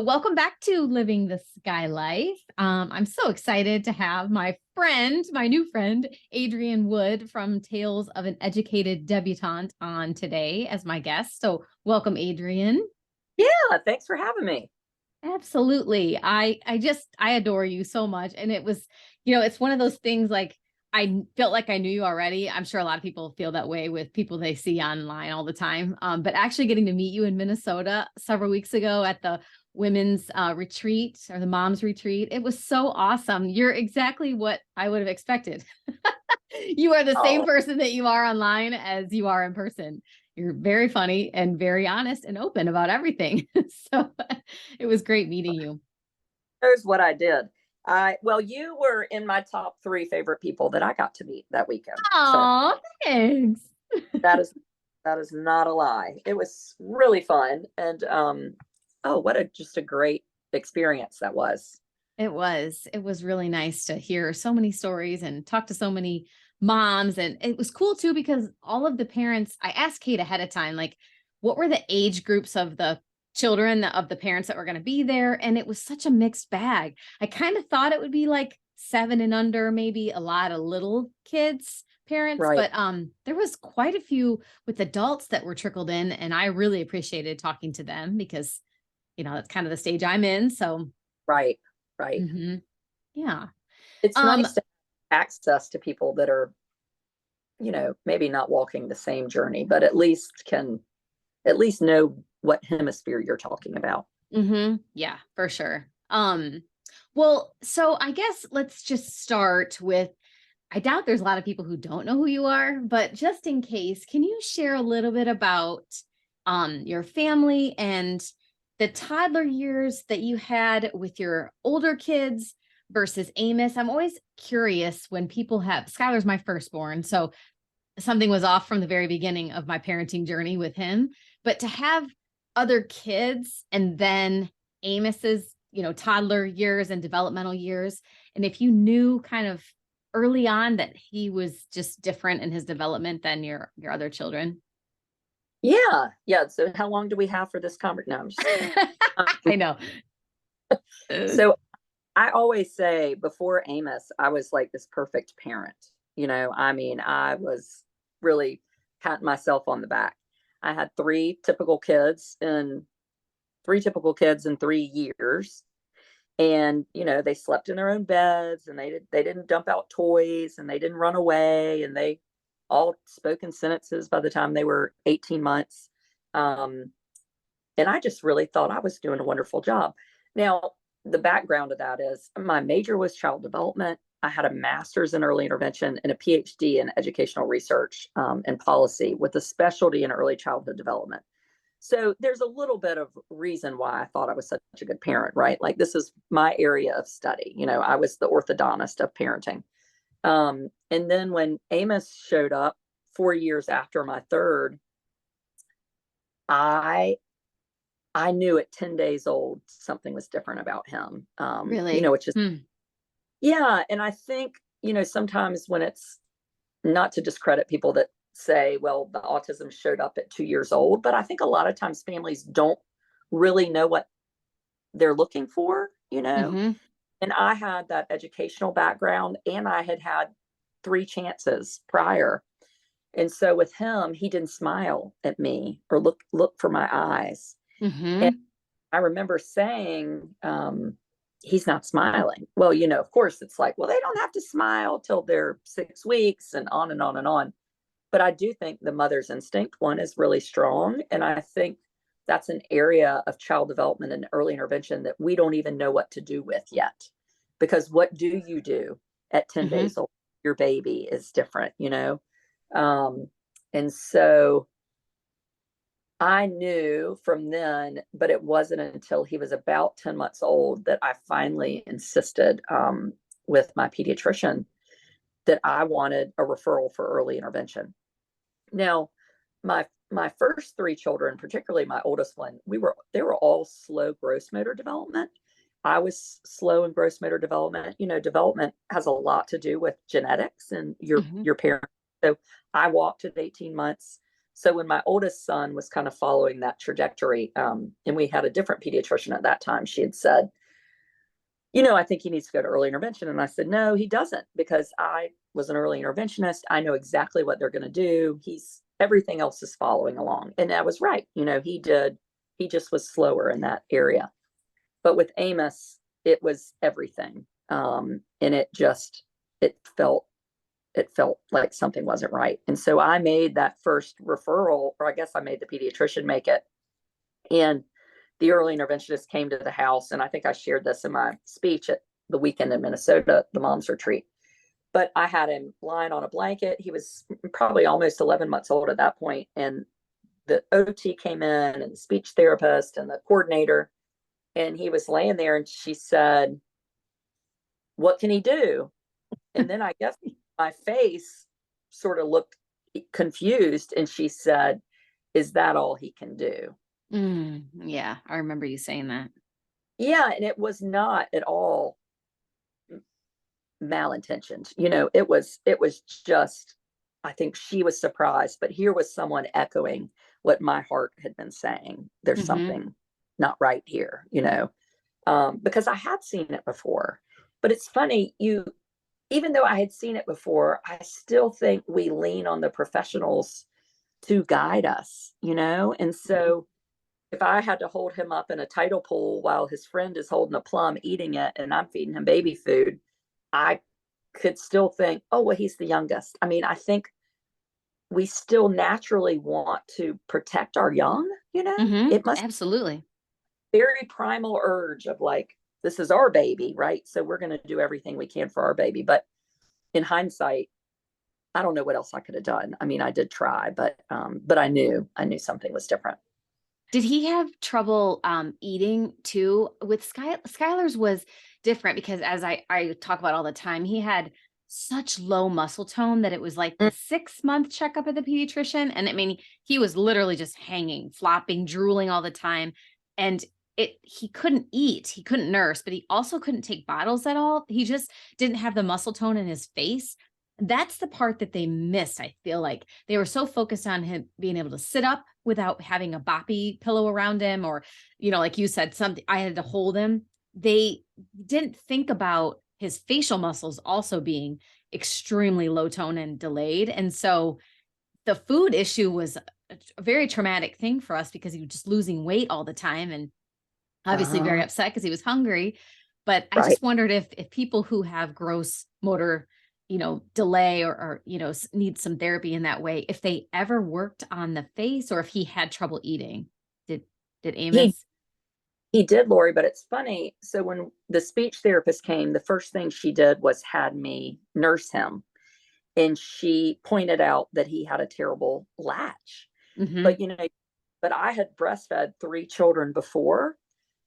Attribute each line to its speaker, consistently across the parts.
Speaker 1: Welcome back to Living the Sky Life. I'm so excited to have my new friend, Adrian Wood from Tales of an Educated Debutante on today as my guest. So welcome, Adrian.
Speaker 2: Yeah, thanks for having me.
Speaker 1: Absolutely. I adore you so much. And it was, it's one of those things like I felt like I knew you already. I'm sure a lot of people feel that way with people they see online all the time. But actually getting to meet you in Minnesota several weeks ago at the women's retreat or the mom's retreat, it was so awesome. You're exactly what I would have expected. You are the same
Speaker 2: Oh,
Speaker 1: person that you are online as you are in person. You're very funny and very honest and open about everything. So it was great meeting you.
Speaker 2: here's what I did. You were in my top three favorite people that I got to meet that weekend. So
Speaker 1: Oh, thanks.
Speaker 2: that is that is not a lie. It was really fun, and oh, what a just a great experience that was.
Speaker 1: It was. It was really nice to hear so many stories and talk to so many moms. And it was cool too, because all of the parents, I asked Kate ahead of time, like, what were the age groups of the children of the parents that were going to be there? And it was such a mixed bag. I kind of thought it would be like 7 and under, maybe a lot of little kids parents,
Speaker 2: Right,
Speaker 1: but there was quite a few with adults that were trickled in, and I really appreciated talking to them because that's kind of the stage I'm in. So
Speaker 2: right, right.
Speaker 1: mhm. Yeah.
Speaker 2: It's
Speaker 1: Um,
Speaker 2: nice to have access to people that are, maybe not walking the same journey, but at least know what hemisphere you're talking about.
Speaker 1: yeah, for sure. Well, so I guess let's just start with I doubt there's a lot of people who don't know who you are, but just in case, can you share a little bit about your family and the toddler years that you had with your older kids versus Amos? I'm always curious when people have Skylar's my firstborn, so something was off from the very beginning of my parenting journey with him. But to have other kids and then Amos's, toddler years and developmental years, and if you knew kind of early on that he was just different in his development than your other children.
Speaker 2: Yeah, yeah. So how long do we have for this conversation? No, I'm just kidding. Um,
Speaker 1: I know.
Speaker 2: so I always say before Amos, I was like this perfect parent. I mean, I was really patting myself on the back. I had three typical kids in 3 years. And, they slept in their own beds, and they didn't dump out toys, and they didn't run away, and they all spoke in sentences by the time they were 18 months. Um, and I just really thought I was doing a wonderful job. Now, the background of that is my major was child development. I had a master's in early intervention and a PhD in educational research and policy with a specialty in early childhood development. So there's a little bit of reason why I thought I was such a good parent, right? Like this is my area of study. I was the orthodontist of parenting. And then when Amos showed up 4 years after my third, I I knew at 10 days old something was different about him.
Speaker 1: Really?
Speaker 2: Which is yeah, and I think, sometimes when it's not to discredit people that say, well, the autism showed up at 2 years old, but I think a lot of times families don't really know what they're looking for.
Speaker 1: Hmm.
Speaker 2: And I had that educational background, and I had had three chances prior. And so with him, he didn't smile at me or look for my eyes. And
Speaker 1: Hmm.
Speaker 2: I remember saying, he's not smiling. Well, of course, it's like, well, they don't have to smile till they're 6 weeks and on and on and on. But I do think the mother's instinct one is really strong. And I think that's an area of child development and early intervention that we don't even know what to do with yet. Because what do you do at 10
Speaker 1: Hmm.
Speaker 2: days old? Your baby is different. Um, and so I knew from then, but it wasn't until he was about 10 months old that I finally insisted with my pediatrician that I wanted a referral for early intervention. Now, my first three children, particularly my oldest one, they were all slow gross motor development. I was slow in gross motor development. Development has a lot to do with genetics and your
Speaker 1: Hmm.
Speaker 2: your parents. So I walked at 18 months. So when my oldest son was kind of following that trajectory, and we had a different pediatrician at that time, she had said, I think he needs to go to early intervention. And I said, no, he doesn't, because I was an early interventionist. I know exactly what they're going to do. Everything else is following along. And I was right. He just was slower in that area. But with Amos, it was everything. And it felt like something wasn't right. And so I made that first referral, or I guess I made the pediatrician make it. And the early interventionist came to the house. And I think I shared this in my speech at the weekend in Minnesota, the mom's retreat. But I had him lying on a blanket. He was probably almost 11 months old at that point. And the OT came in, and the speech therapist and the coordinator, and he was laying there, and she said, what can he do? And then I guess my face sort of looked confused, and she said, is that all he can do?
Speaker 1: Yeah, I remember you saying that.
Speaker 2: Yeah, and it was not at all malintentioned. It was just, I think she was surprised, but here was someone echoing what my heart had been saying. There's something not right here, because I had seen it before. But it's funny, even though I had seen it before, I still think we lean on the professionals to guide us, and so if I had to hold him up in a tidal pool while his friend is holding a plum eating it and I'm feeding him baby food, I could still think, oh, well, he's the youngest. I mean, I think we still naturally want to protect our young, it must
Speaker 1: Absolutely.
Speaker 2: be a very primal urge of like, this is our baby, right? So we're going to do everything we can for our baby. But in hindsight, I don't know what else I could have done. I mean, I did try, but I knew something was different.
Speaker 1: Did he have trouble eating too? With Skylar's was different because, as I talk about all the time, he had such low muscle tone that it was like the 6-month checkup at the pediatrician. And I mean, he was literally just hanging, flopping, drooling all the time. And he couldn't eat, he couldn't nurse, but he also couldn't take bottles at all. He just didn't have the muscle tone in his face. That's the part that they missed. I feel like they were so focused on him being able to sit up without having a boppy pillow around him, or, like you said, something I had to hold him. They didn't think about his facial muscles also being extremely low tone and delayed. And so the food issue was a very traumatic thing for us because he was just losing weight all the time and obviously very upset because he was hungry. But I
Speaker 2: Right.
Speaker 1: just wondered if people who have gross motor, delay or need some therapy in that way, if they ever worked on the face or if he had trouble eating. Did
Speaker 2: He
Speaker 1: Amos?
Speaker 2: he did, Lori, but it's funny. So when the speech therapist came, the first thing she did was had me nurse him. And she pointed out that he had a terrible latch.
Speaker 1: Mm-hmm.
Speaker 2: But but I had breastfed 3 children before.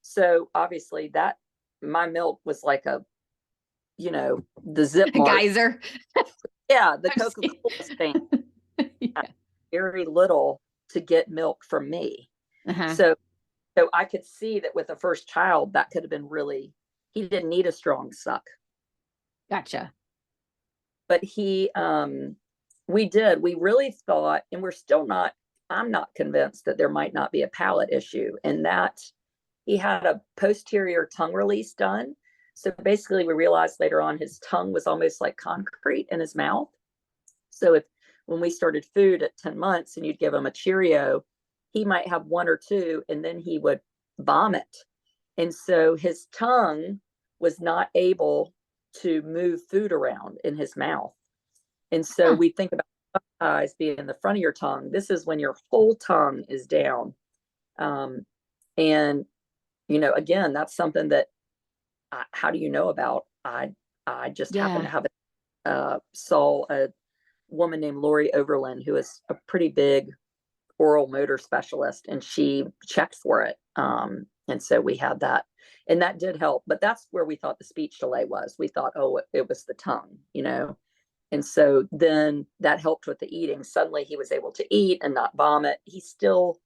Speaker 2: So obviously that my milk was like the Zip
Speaker 1: A
Speaker 2: Mart.
Speaker 1: geyser.
Speaker 2: Yeah, the Coca-Cola stand.
Speaker 1: Yeah.
Speaker 2: Very little to get milk from me.
Speaker 1: Uh-huh.
Speaker 2: So I could see that with the first child, that could have been he didn't need a strong suck.
Speaker 1: Gotcha.
Speaker 2: But we really thought, and I'm not convinced that there might not be a palate issue, and that he had a posterior tongue release done. So basically we realized later on his tongue was almost like concrete in his mouth. So when we started food at 10 months and you'd give him a Cheerio, he might have 1 or 2 and then he would vomit. And so his tongue was not able to move food around in his mouth. And so we think about eyes being in the front of your tongue. This is when your whole tongue is down. And, again, that's something that, how do you know about? I just happened to have saw a woman named Lori Overland, who is a pretty big oral motor specialist, and she checked for it. And so we had that, and that did help. But that's where we thought the speech delay was. We thought, oh, it was the tongue, And so then that helped with the eating. Suddenly he was able to eat and not vomit. He still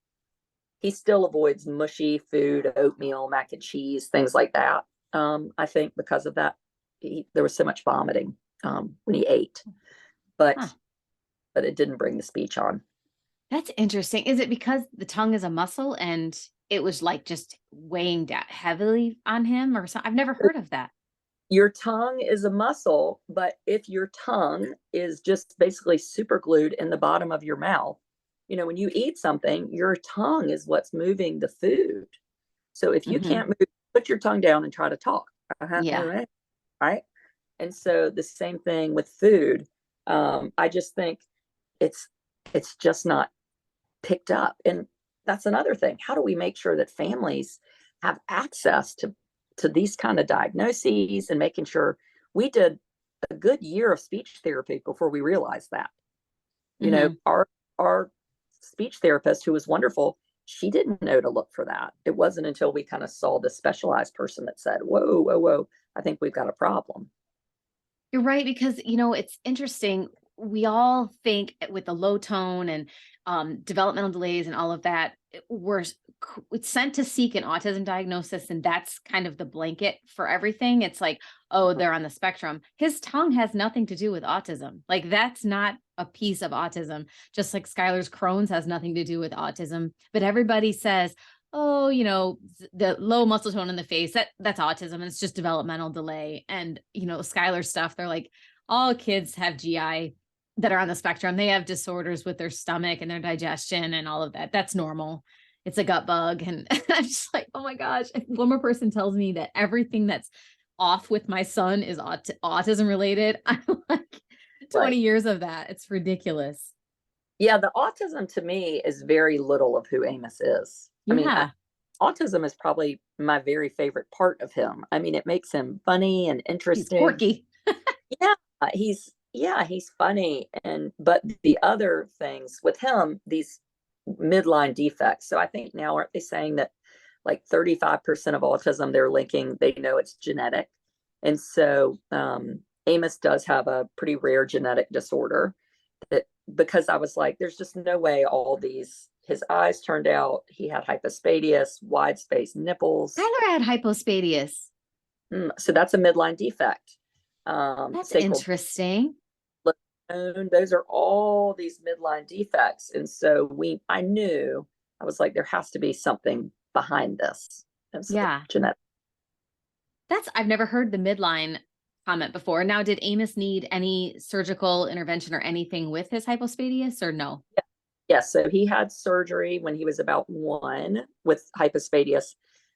Speaker 2: avoids mushy food, oatmeal, mac and cheese, things like that. I think because of that, there was so much vomiting when he ate, but it didn't bring the speech on.
Speaker 1: That's interesting. Is it because the tongue is a muscle and it was like just weighing down heavily on him or something? I've never heard of that.
Speaker 2: Your tongue is a muscle, but if your tongue is just basically super glued in the bottom of your mouth, when you eat something, your tongue is what's moving the food. So if you
Speaker 1: Hmm.
Speaker 2: can't move, put your tongue down and try to talk.
Speaker 1: Yeah.
Speaker 2: Right. And so the same thing with food. I just think it's it's just not picked up. And that's another thing. How do we make sure that families have access to these kind of diagnoses, and making sure we did a good year of speech therapy before we realized that.
Speaker 1: Hmm.
Speaker 2: Our speech therapist, who was wonderful, she didn't know to look for that. It wasn't until we kind of saw the specialized person that said, "Whoa, whoa, whoa, I think we've got a problem."
Speaker 1: You're right, because it's interesting. We all think with the low tone and developmental delays and all of that, it's sent to seek an autism diagnosis, and that's kind of the blanket for everything. It's like, oh, they're on the spectrum. His tongue has nothing to do with autism. Like that's not a piece of autism. Just like Skylar's Crohn's has nothing to do with autism. But everybody says, oh, the low muscle tone in the face, that's autism. And it's just developmental delay. And, Skylar stuff, they're like, all kids have GI that are on the spectrum. They have disorders with their stomach and their digestion and all of that. That's normal. It's a gut bug. And I'm just like, oh my gosh. If one more person tells me that everything that's off with my son is autism related, I'm like 20
Speaker 2: Right.
Speaker 1: years of that. It's ridiculous.
Speaker 2: Yeah, the autism to me is very little of who Amos is. I mean,
Speaker 1: Yeah.
Speaker 2: autism is probably my very favorite part of him. I mean, it makes him funny and
Speaker 1: He's
Speaker 2: interesting.
Speaker 1: quirky.
Speaker 2: Yeah, he's funny, and but the other things with him, these midline defects. So I think now, aren't they saying that like 35% of autism they're linking, they know it's genetic. And so Amos does have a pretty rare genetic disorder that, because I was like, there's just no way all these, his eyes turned out, he had hypospadias, wide space nipples.
Speaker 1: Tyler had hypospadias.
Speaker 2: So that's a midline defect.
Speaker 1: That's
Speaker 2: Sacral
Speaker 1: interesting.
Speaker 2: bone, those are all these midline defects. And so I knew, I was like, there has to be something behind this. And so
Speaker 1: Yeah.
Speaker 2: genetic.
Speaker 1: I've never heard the midline comment before. Now, did Amos need any surgical intervention or anything with his hypospadias or no?
Speaker 2: Yes, so he had surgery when he was about 1 with hypospadias.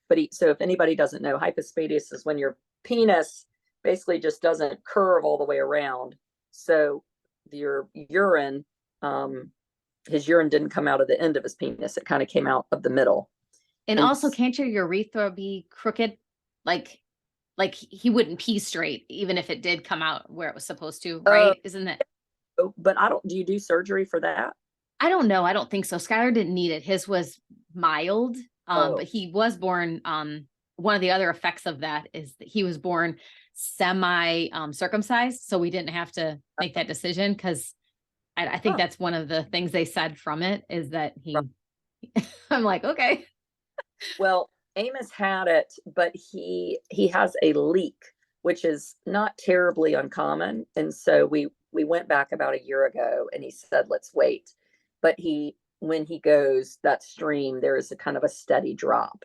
Speaker 2: But so if anybody doesn't know, hypospadias is when your penis basically just doesn't curve all the way around. So your urine, his urine didn't come out of the end of his penis. It kind of came out of the middle.
Speaker 1: And
Speaker 2: And
Speaker 1: also, can't your urethra be crooked? Like, he wouldn't pee straight, even if it did come out where it was supposed to,
Speaker 2: uh,
Speaker 1: right? Isn't it?
Speaker 2: but I don't, do you do surgery for that?
Speaker 1: I don't know. I don't think so. Skylar didn't need it. His was mild. But
Speaker 2: Oh,
Speaker 1: he was born. One of the other effects of that is that he was born semi circumcised. So we didn't have to make that decision because I think
Speaker 2: huh.
Speaker 1: that's one of the things they said from it is that I'm like, okay.
Speaker 2: Well, Amos had it, but he has a leak, which is not terribly uncommon. And so we went back about a year ago, and he said, "Let's wait." But when he goes that stream, there is a kind of a steady drop.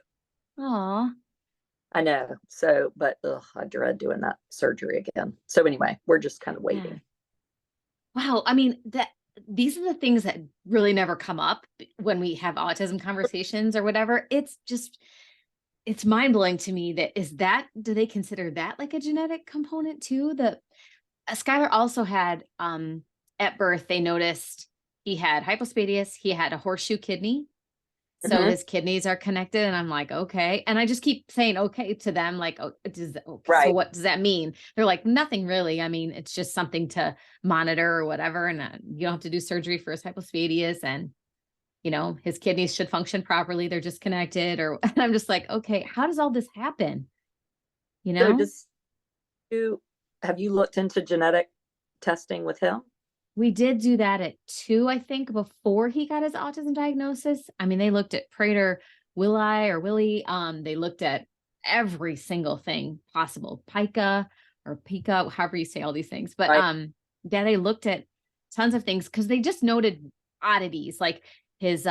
Speaker 1: Aw.
Speaker 2: I know. So, but I dread doing that surgery again. So anyway, we're just kind of
Speaker 1: Yeah.
Speaker 2: waiting.
Speaker 1: Wow. I mean, these are the things that really never come up when we have autism conversations or whatever. It's mind blowing to me do they consider that like a genetic component too? Skylar also had, at birth, they noticed he had hypospadias, he had a horseshoe kidney. So
Speaker 2: Hmm.
Speaker 1: his kidneys are connected. And I'm like, okay. And I just keep saying okay to them, like, oh, okay, so
Speaker 2: Right.
Speaker 1: what does that mean? They're like, nothing really. I mean, it's just something to monitor or whatever. And you don't have to do surgery for his hypospadias. And, his kidneys should function properly. They're just connected. And I'm just like, okay, how does all this happen? You
Speaker 2: So
Speaker 1: know?
Speaker 2: does you have you looked into genetic testing with him?
Speaker 1: We did do that at 2, I think, before he got his autism diagnosis. I mean, they looked at Prater Willie. They looked at every single thing possible, Pica, however you say all these things. But
Speaker 2: Right.
Speaker 1: yeah, they looked at tons of things because they just noted oddities, like his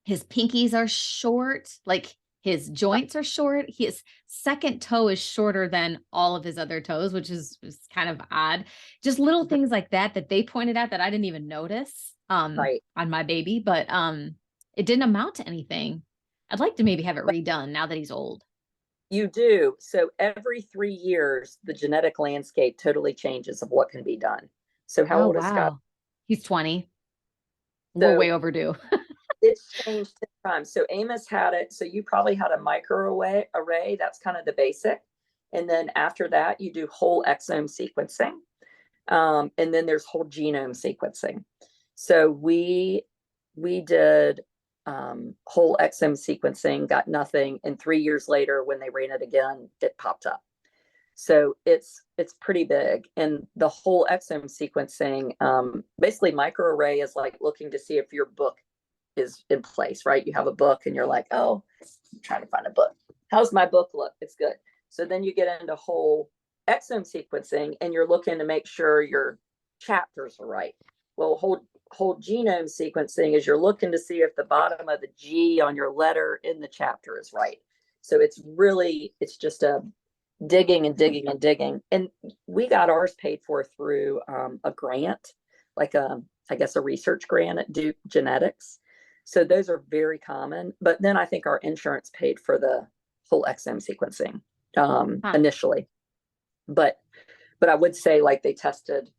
Speaker 1: his pinkies are short, like his joints are short. His second toe is shorter than all of his other toes, which is kind of odd. Just little things like that that they pointed out that I didn't even notice
Speaker 2: Right.
Speaker 1: on my baby, but it didn't amount to anything. I'd like to maybe have it
Speaker 2: But
Speaker 1: redone now that he's old.
Speaker 2: you do. So every 3 years, the genetic landscape totally changes of what can be done. So how
Speaker 1: Oh
Speaker 2: old is Scott?
Speaker 1: wow. He's 20. We're
Speaker 2: So
Speaker 1: way overdue.
Speaker 2: it's changed 10 times. So Amos had it. So you probably had a microarray. That's kind of the basic. And then after that, you do whole exome sequencing. And then there's whole genome sequencing. So we did whole exome sequencing, got nothing, and 3 years later, when they ran it again, it popped up. So it's pretty big, and the whole exome sequencing, basically, microarray is like looking to see if your book is in place, right? You have a book, and you're like, oh, I'm trying to find a book. How's my book look? It's good. So then you get into whole exome sequencing, and you're looking to make sure your chapters are right. Well, whole genome sequencing is you're looking to see if the bottom of the G on your letter in the chapter is right. So it's just a digging and digging and digging. And we got ours paid for through a grant, like I guess a research grant at Duke Genetics. So those are very common. But then I think our insurance paid for the whole exome sequencing
Speaker 1: Huh.
Speaker 2: initially. But I would say, like, they tested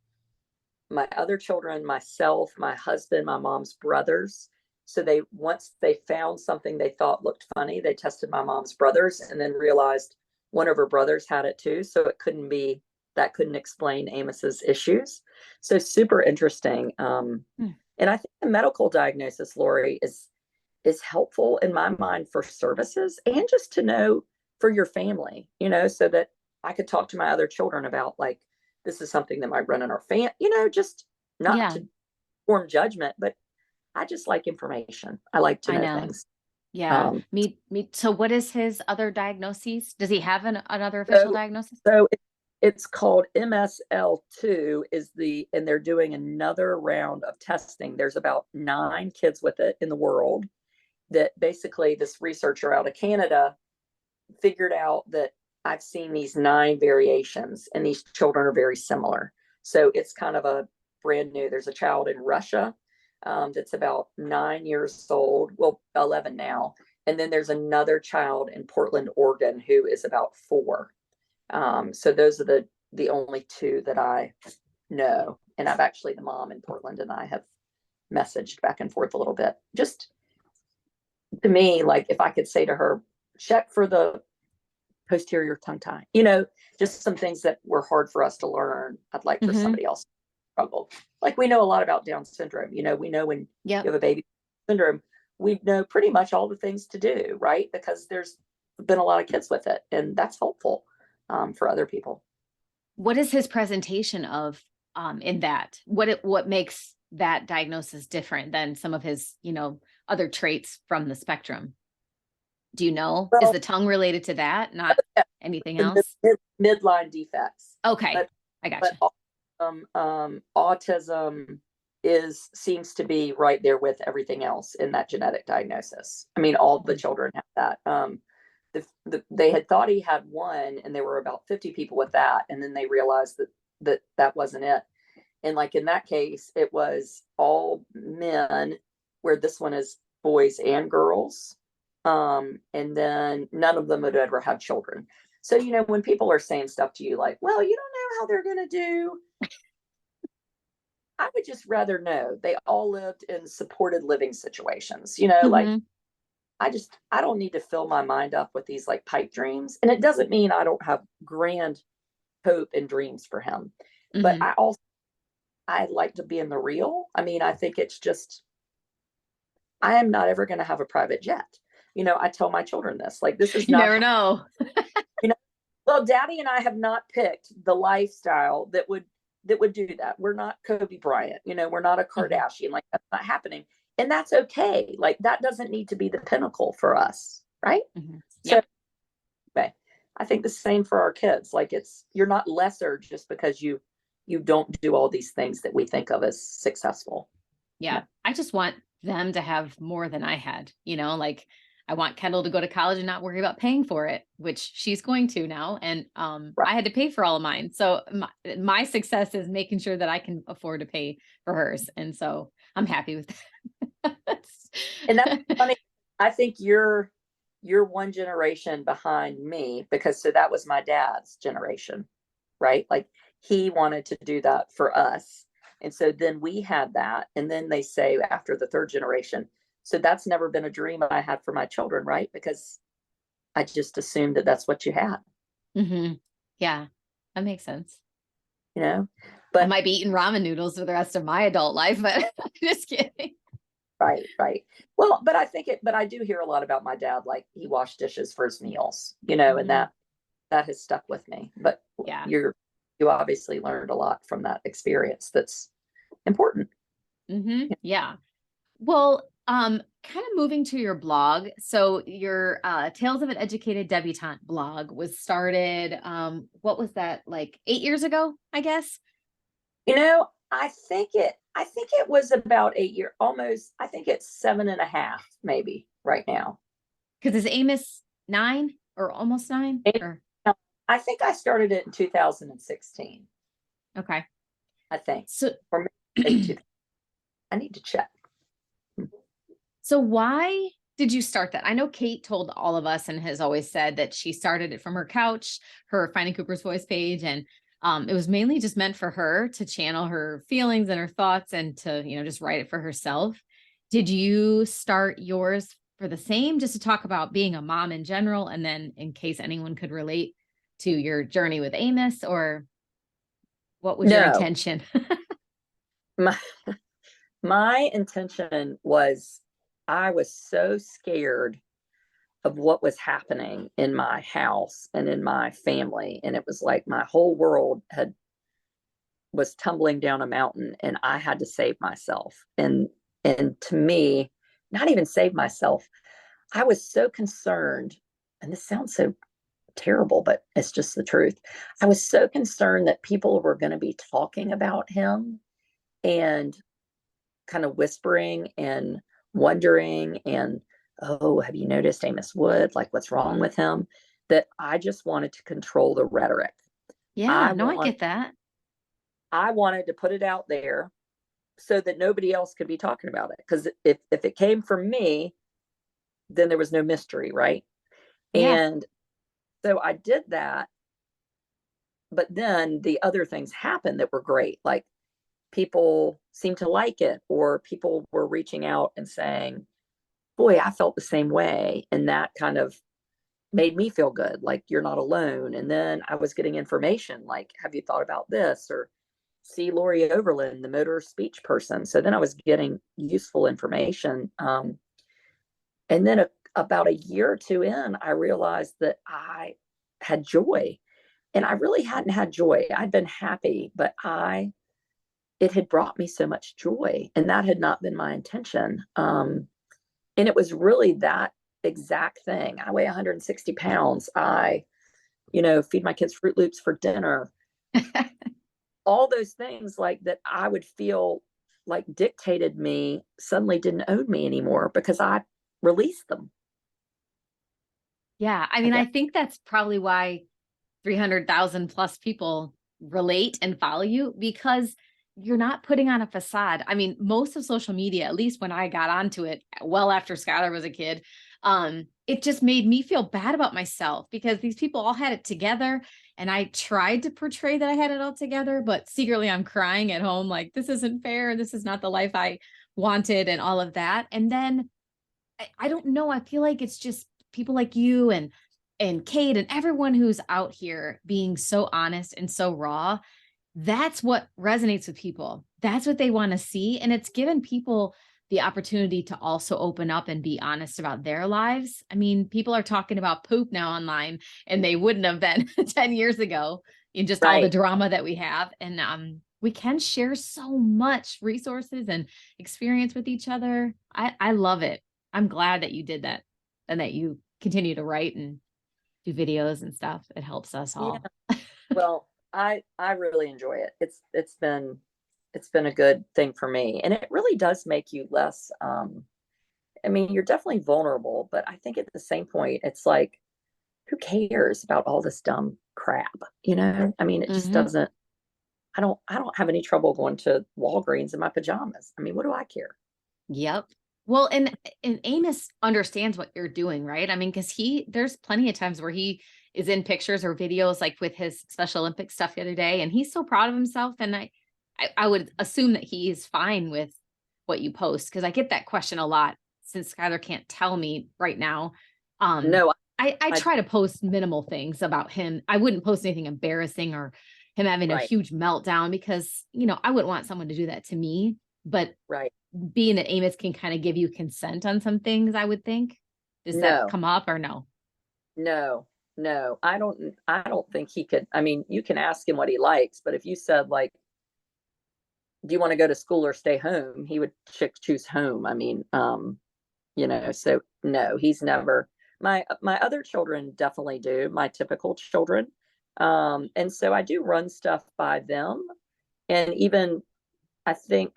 Speaker 2: my other children, myself, my husband, my mom's brothers. So once they found something they thought looked funny, they tested my mom's brothers and then realized one of her brothers had it too. So that couldn't explain Amos's issues. So super interesting.
Speaker 1: Hmm.
Speaker 2: And I think the medical diagnosis, Lori, is helpful in my mind for services and just to know for your family, so that I could talk to my other children about, like, this is something that might run in our just not
Speaker 1: Yeah,
Speaker 2: to form judgment, but I just like information. I like to
Speaker 1: I
Speaker 2: know
Speaker 1: know.
Speaker 2: things.
Speaker 1: Yeah.
Speaker 2: Um,
Speaker 1: Me. So what is his other diagnoses? Does he have another official
Speaker 2: so,
Speaker 1: diagnosis?
Speaker 2: it's called MSL2 and they're doing another round of testing. There's about 9 kids with it in the world that basically this researcher out of Canada figured out that I've seen these 9 variations and these children are very similar. So it's kind of a brand new. There's a child in Russia that's about 9 years old, well, 11 now. And then there's another child in Portland, Oregon, who is about 4. So those are the only 2 that I know. And I've actually, the mom in Portland and I have messaged back and forth a little bit. Just to me, like, if I could say to her, check for the posterior tongue tie, just some things that were hard for us to learn. I'd like for
Speaker 1: Mm-hmm.
Speaker 2: somebody else to struggle. Like, we know a lot about Down syndrome. We know when you
Speaker 1: Yep.
Speaker 2: have a baby with syndrome, we know pretty much all the things to do, right? Because there's been a lot of kids with it, and that's helpful for other people.
Speaker 1: What is his presentation of in that? What makes that diagnosis different than some of his, other traits from the spectrum? Do you know? Is
Speaker 2: Well,
Speaker 1: the tongue related to that, not
Speaker 2: yeah,
Speaker 1: anything
Speaker 2: the
Speaker 1: else?
Speaker 2: midline defects,
Speaker 1: Okay.
Speaker 2: but
Speaker 1: I gotcha.
Speaker 2: autism seems to be right there with everything else in that genetic diagnosis. I mean, all the children have that. They had thought he had one, and there were about 50 people with that, and then they realized that wasn't it. And, like, in that case, it was all men, where this one is boys and girls. And then none of them would ever have children. So, when people are saying stuff to you like, well, you don't know how they're going to do, I would just rather know they all lived in supported living situations, like,
Speaker 1: Hmm.
Speaker 2: I don't need to fill my mind up with these, like, pipe dreams. And it doesn't mean I don't have grand hope and dreams for him. But
Speaker 1: Hmm.
Speaker 2: I like to be in the real. I mean, I think it's just, I am not ever going to have a private jet. I tell my children this, like, this is
Speaker 1: You
Speaker 2: not,
Speaker 1: never know.
Speaker 2: you know, well, Daddy and I have not picked the lifestyle that would do that. We're not Kobe Bryant, we're not a
Speaker 1: Mhm.
Speaker 2: Kardashian. Like, that's not happening. And that's okay. Like, that doesn't need to be the pinnacle for us, right?
Speaker 1: Mhm.
Speaker 2: So,
Speaker 1: Yep.
Speaker 2: anyway, I think the same for our kids. Like, you're not lesser just because you don't do all these things that we think of as successful.
Speaker 1: Yeah. I just want them to have more than I had, like I want Kendall to go to college and not worry about paying for it, which she's going to now. And
Speaker 2: Right.
Speaker 1: I had to pay for all of mine. So my success is making sure that I can afford to pay for hers. And so I'm happy with that.
Speaker 2: And that's funny. I think you're one generation behind me, because so that was my dad's generation, right? Like he wanted to do that for us. And so then we had that. And then they say after the third generation. So that's never been a dream I had for my children, right? Because I just assumed that that's what you had,
Speaker 1: Hmm. Yeah, that makes sense.
Speaker 2: you know?
Speaker 1: I
Speaker 2: But
Speaker 1: might be eating ramen noodles for the rest of my adult life, but just kidding.
Speaker 2: right, right. Well, but but I do hear a lot about my dad, like he washed dishes for his meals, and
Speaker 1: Hmm.
Speaker 2: that has stuck with me. But
Speaker 1: Yeah.
Speaker 2: you obviously learned a lot from that experience that's important.
Speaker 1: Hmm. Yeah. Well, kind of moving to your blog. So your Tales of an Educated Debutante blog was started, what was that, like 8 years ago, I guess?
Speaker 2: I think it was about 8 years, almost. I think it's 7.5, maybe right now.
Speaker 1: Because is Amos 9 or almost 9?
Speaker 2: And
Speaker 1: Or
Speaker 2: I think I started it in 2016.
Speaker 1: okay.
Speaker 2: I think,
Speaker 1: So
Speaker 2: or maybe late 2000. I need to check.
Speaker 1: so why did you start that? I know Kate told all of us and has always said that she started it from her couch, her Finding Cooper's Voice page, and it was mainly just meant for her to channel her feelings and her thoughts and to, just write it for herself. Did you start yours for the same, just to talk about being a mom in general, and then in case anyone could relate to your journey with Amos, or what was your
Speaker 2: No,
Speaker 1: intention?
Speaker 2: my my intention was, I was so scared of what was happening in my house and in my family, and it was like my whole world had was tumbling down a mountain, and I had to save myself. And to me, not even save myself. I was so concerned, and this sounds so terrible, but it's just the truth. I was so concerned that people were going to be talking about him and kind of whispering and wondering, and, oh, have you noticed Amos Wood? Like, what's wrong with him? That I just wanted to control the rhetoric.
Speaker 1: Yeah,
Speaker 2: I
Speaker 1: no, I
Speaker 2: want
Speaker 1: get that.
Speaker 2: I wanted to put it out there so that nobody else could be talking about it. Because if it came from me, then there was no mystery, right?
Speaker 1: Yeah.
Speaker 2: And so I did that. But then the other things happened that were great. Like people seemed to like it, or people were reaching out and saying, boy, I felt the same way. And that kind of made me feel good, like you're not alone. And then I was getting information like, have you thought about this? Or see Lori Overland, the motor speech person. So then I was getting useful information. And then about a year or two in, I realized that I had joy. And I really hadn't had joy. I'd been happy, but it had brought me so much joy. And that had not been my intention. And it was really that exact thing. I weigh 160 pounds. I, feed my kids Fruit Loops for dinner. All those things like that I would feel like dictated me suddenly didn't own me anymore because I released them,
Speaker 1: Yeah, I
Speaker 2: I
Speaker 1: mean, I
Speaker 2: guess.
Speaker 1: think that's probably why 300,000 plus people relate and follow you, because you're not putting on a facade. I mean, most of social media, at least when I got onto it well after Skylar was a kid, it just made me feel bad about myself because these people all had it together. And I tried to portray that I had it all together, but secretly I'm crying at home like, this isn't fair. This is not the life I wanted, and all of that. And then I don't know. I feel like it's just people like you and Kate and everyone who's out here being so honest and so raw. That's what resonates with people. That's what they want to see. And it's given people the opportunity to also open up and be honest about their lives. I mean, people are talking about poop now online, and they wouldn't have been 10 years ago in just all the
Speaker 2: Right.
Speaker 1: drama that we have. And we can share so much resources and experience with each other. I love it. I'm glad that you did that and that you continue to write and do videos and stuff. It helps us
Speaker 2: Yeah.
Speaker 1: all.
Speaker 2: Well, I really enjoy it. It's been it's been a good thing for me. And it really does make you less, I mean, you're definitely vulnerable, but I think at the same point, it's like, who cares about all this dumb crap? You know, I mean, it just
Speaker 1: Hmm.
Speaker 2: doesn't, I don't have any trouble going to Walgreens in my pajamas. I mean, what do I care?
Speaker 1: Yep. Well, and Amos understands what you're doing, right? I mean, because there's plenty of times where he is in pictures or videos, like with his Special Olympics stuff the other day, and he's so proud of himself. And I would assume that he's fine with what you post, because I get that question a lot since Skylar can't tell me right now. Um,
Speaker 2: No,
Speaker 1: I
Speaker 2: I
Speaker 1: try to post minimal things about him. I wouldn't post anything embarrassing or him having a
Speaker 2: right,
Speaker 1: huge meltdown, because I wouldn't want someone to do that to me. But
Speaker 2: right.
Speaker 1: being that Amos can kind of give you consent on some things, I would think. Does that
Speaker 2: No,
Speaker 1: come up or no?
Speaker 2: no, no. I don't think he could. I mean, you can ask him what he likes, but if you said like, do you want to go to school or stay home? He would choose home. I mean, so no, he's never. My other children definitely do. My typical children, and so I do run stuff by them, and even I think,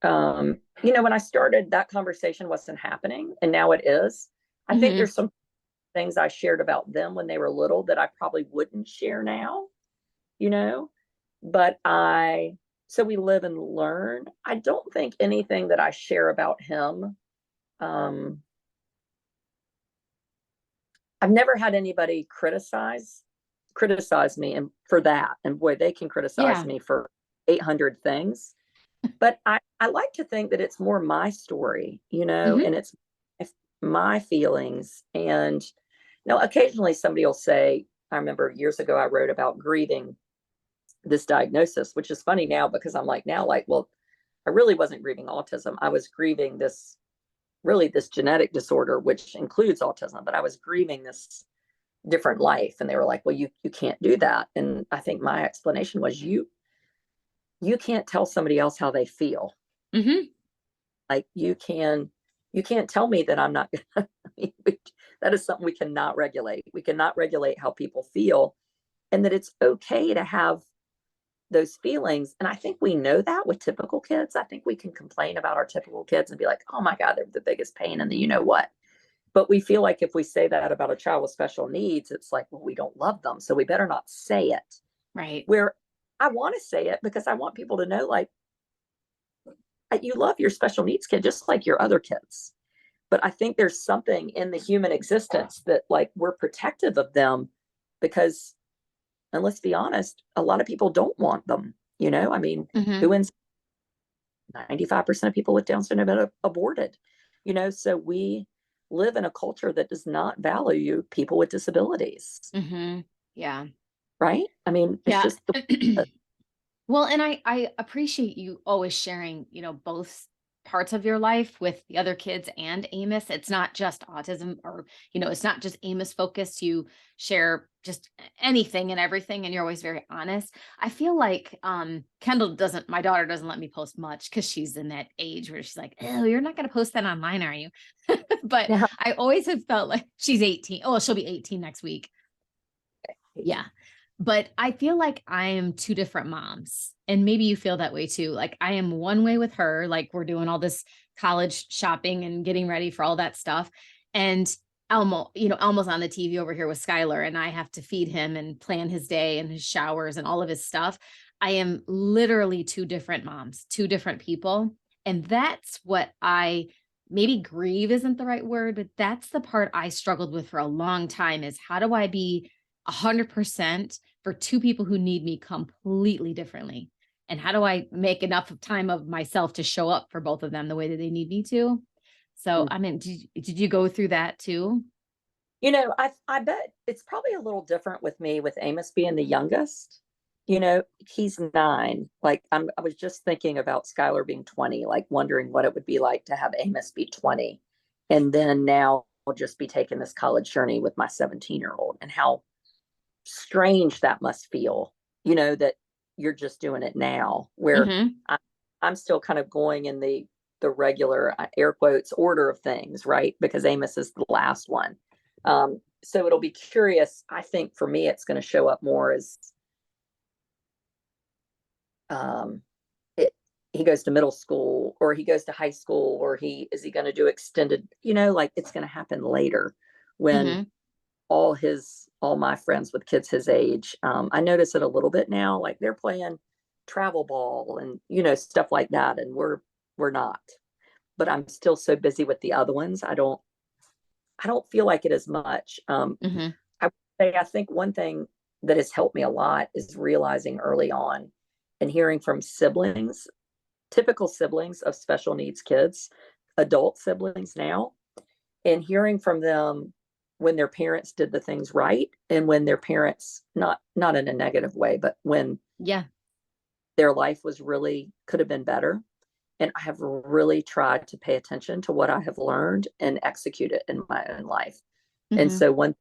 Speaker 2: when I started, that conversation wasn't happening, and now it is. I think
Speaker 1: Hmm.
Speaker 2: there's some things I shared about them when they were little that I probably wouldn't share now, you know, but so we live and learn. I don't think anything that I share about him, um, I've never had anybody criticize me and for that. And boy, they can criticize
Speaker 1: Yeah.
Speaker 2: me for 800 things. But I like to think that it's more my story,
Speaker 1: Hmm.
Speaker 2: and it's my feelings. And occasionally somebody will say, I remember years ago I wrote about grieving this diagnosis, which is funny now because I'm like now like, well, I really wasn't grieving autism. I was grieving this genetic disorder, which includes autism, but I was grieving this different life. And they were like, well, you can't do that. And I think my explanation was you can't tell somebody else how they feel.
Speaker 1: Hmm.
Speaker 2: Like you can't tell me that I'm not gonna. I mean, that is something we cannot regulate. We cannot regulate how people feel, and that it's okay to have those feelings. And I think we know that with typical kids. I think we can complain about our typical kids and be like, oh my God, they're the biggest pain in the what. But we feel like if we say that about a child with special needs, it's like, well, we don't love them. So we better not say it.
Speaker 1: Right.
Speaker 2: Where I want to say it because I want people to know, like, you love your special needs kid just like your other kids. But I think there's something in the human existence that, like, we're protective of them because, and let's be honest, a lot of people don't want them. I mean,
Speaker 1: Hmm.
Speaker 2: who ends 95% of people with Down syndrome have been aborted, so we live in a culture that does not value people with disabilities,
Speaker 1: Hmm. Yeah.
Speaker 2: right? I mean, it's
Speaker 1: Yeah.
Speaker 2: just the,
Speaker 1: Well, and I appreciate you always sharing, both parts of your life with the other kids and Amos. It's not just autism, or, it's not just Amos focused. You share just anything and everything, and you're always very honest. I feel like Kendall doesn't, my daughter doesn't let me post much because she's in that age where she's like, oh, you're not going to post that online, are you? But
Speaker 2: now.
Speaker 1: I always have felt like she's 18. Oh, she'll be 18 next week. Yeah. But I feel like I am two different moms. And maybe you feel that way too. Like I am one way with her, like we're doing all this college shopping and getting ready for all that stuff. And Elmo's on the TV over here with Skylar, and I have to feed him and plan his day and his showers and all of his stuff. I am literally two different moms, two different people. And that's what I maybe grieve isn't the right word, but that's the part I struggled with for a long time is how do I be 100% for two people who need me completely differently? And how do I make enough of time of myself to show up for both of them the way that they need me to? So, I mean, did you go through that too?
Speaker 2: I bet it's probably a little different with me with Amos being the youngest. He's 9. Like I was just thinking about Skylar being 20, like wondering what it would be like to have Amos be 20. And then now I'll just be taking this college journey with my 17-year-old and how strange that must feel, that you're just doing it now, where
Speaker 1: Hmm.
Speaker 2: I, I'm still kind of going in the regular air quotes order of things, right? Because Amos is the last one. So it'll be curious. I think for me, it's going to show up more as, um, he goes to middle school or he goes to high school, or is he going to do extended, like it's going to happen later when
Speaker 1: Hmm.
Speaker 2: all my friends with kids his age, I notice it a little bit now, like they're playing travel ball and, stuff like that. And we're not, but I'm still so busy with the other ones. I don't feel like it as much.
Speaker 1: Hmm.
Speaker 2: I would say, I think one thing that has helped me a lot is realizing early on and hearing from siblings, typical siblings of special needs kids, adult siblings now, and hearing from them when their parents did the things right and when their parents, not in a negative way, but when
Speaker 1: Yeah.
Speaker 2: their life was really could have been better. And I have really tried to pay attention to what I have learned and execute it in my own life. And
Speaker 1: Hmm.
Speaker 2: so one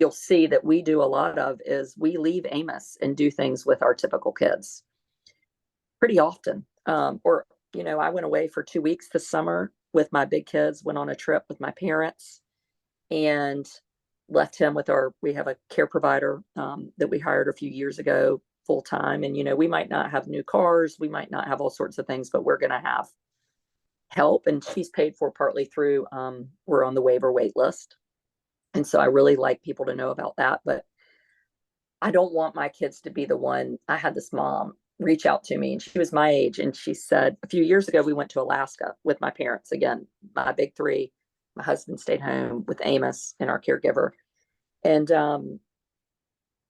Speaker 2: you'll see that we do a lot of is we leave Amos and do things with our typical kids pretty often. Or, I went away for 2 weeks this summer with my big kids, went on a trip with my parents, and left him with we have a care provider that we hired a few years ago full time. And, we might not have new cars, we might not have all sorts of things, but we're going to have help. And she's paid for partly through, we're on the waiver wait list. And so I really like people to know about that. But I don't want my kids to be the one. I had this mom reach out to me, and she was my age. And she said, a few years ago, we went to Alaska with my parents again, my big three. My husband stayed home with Amos and our caregiver. And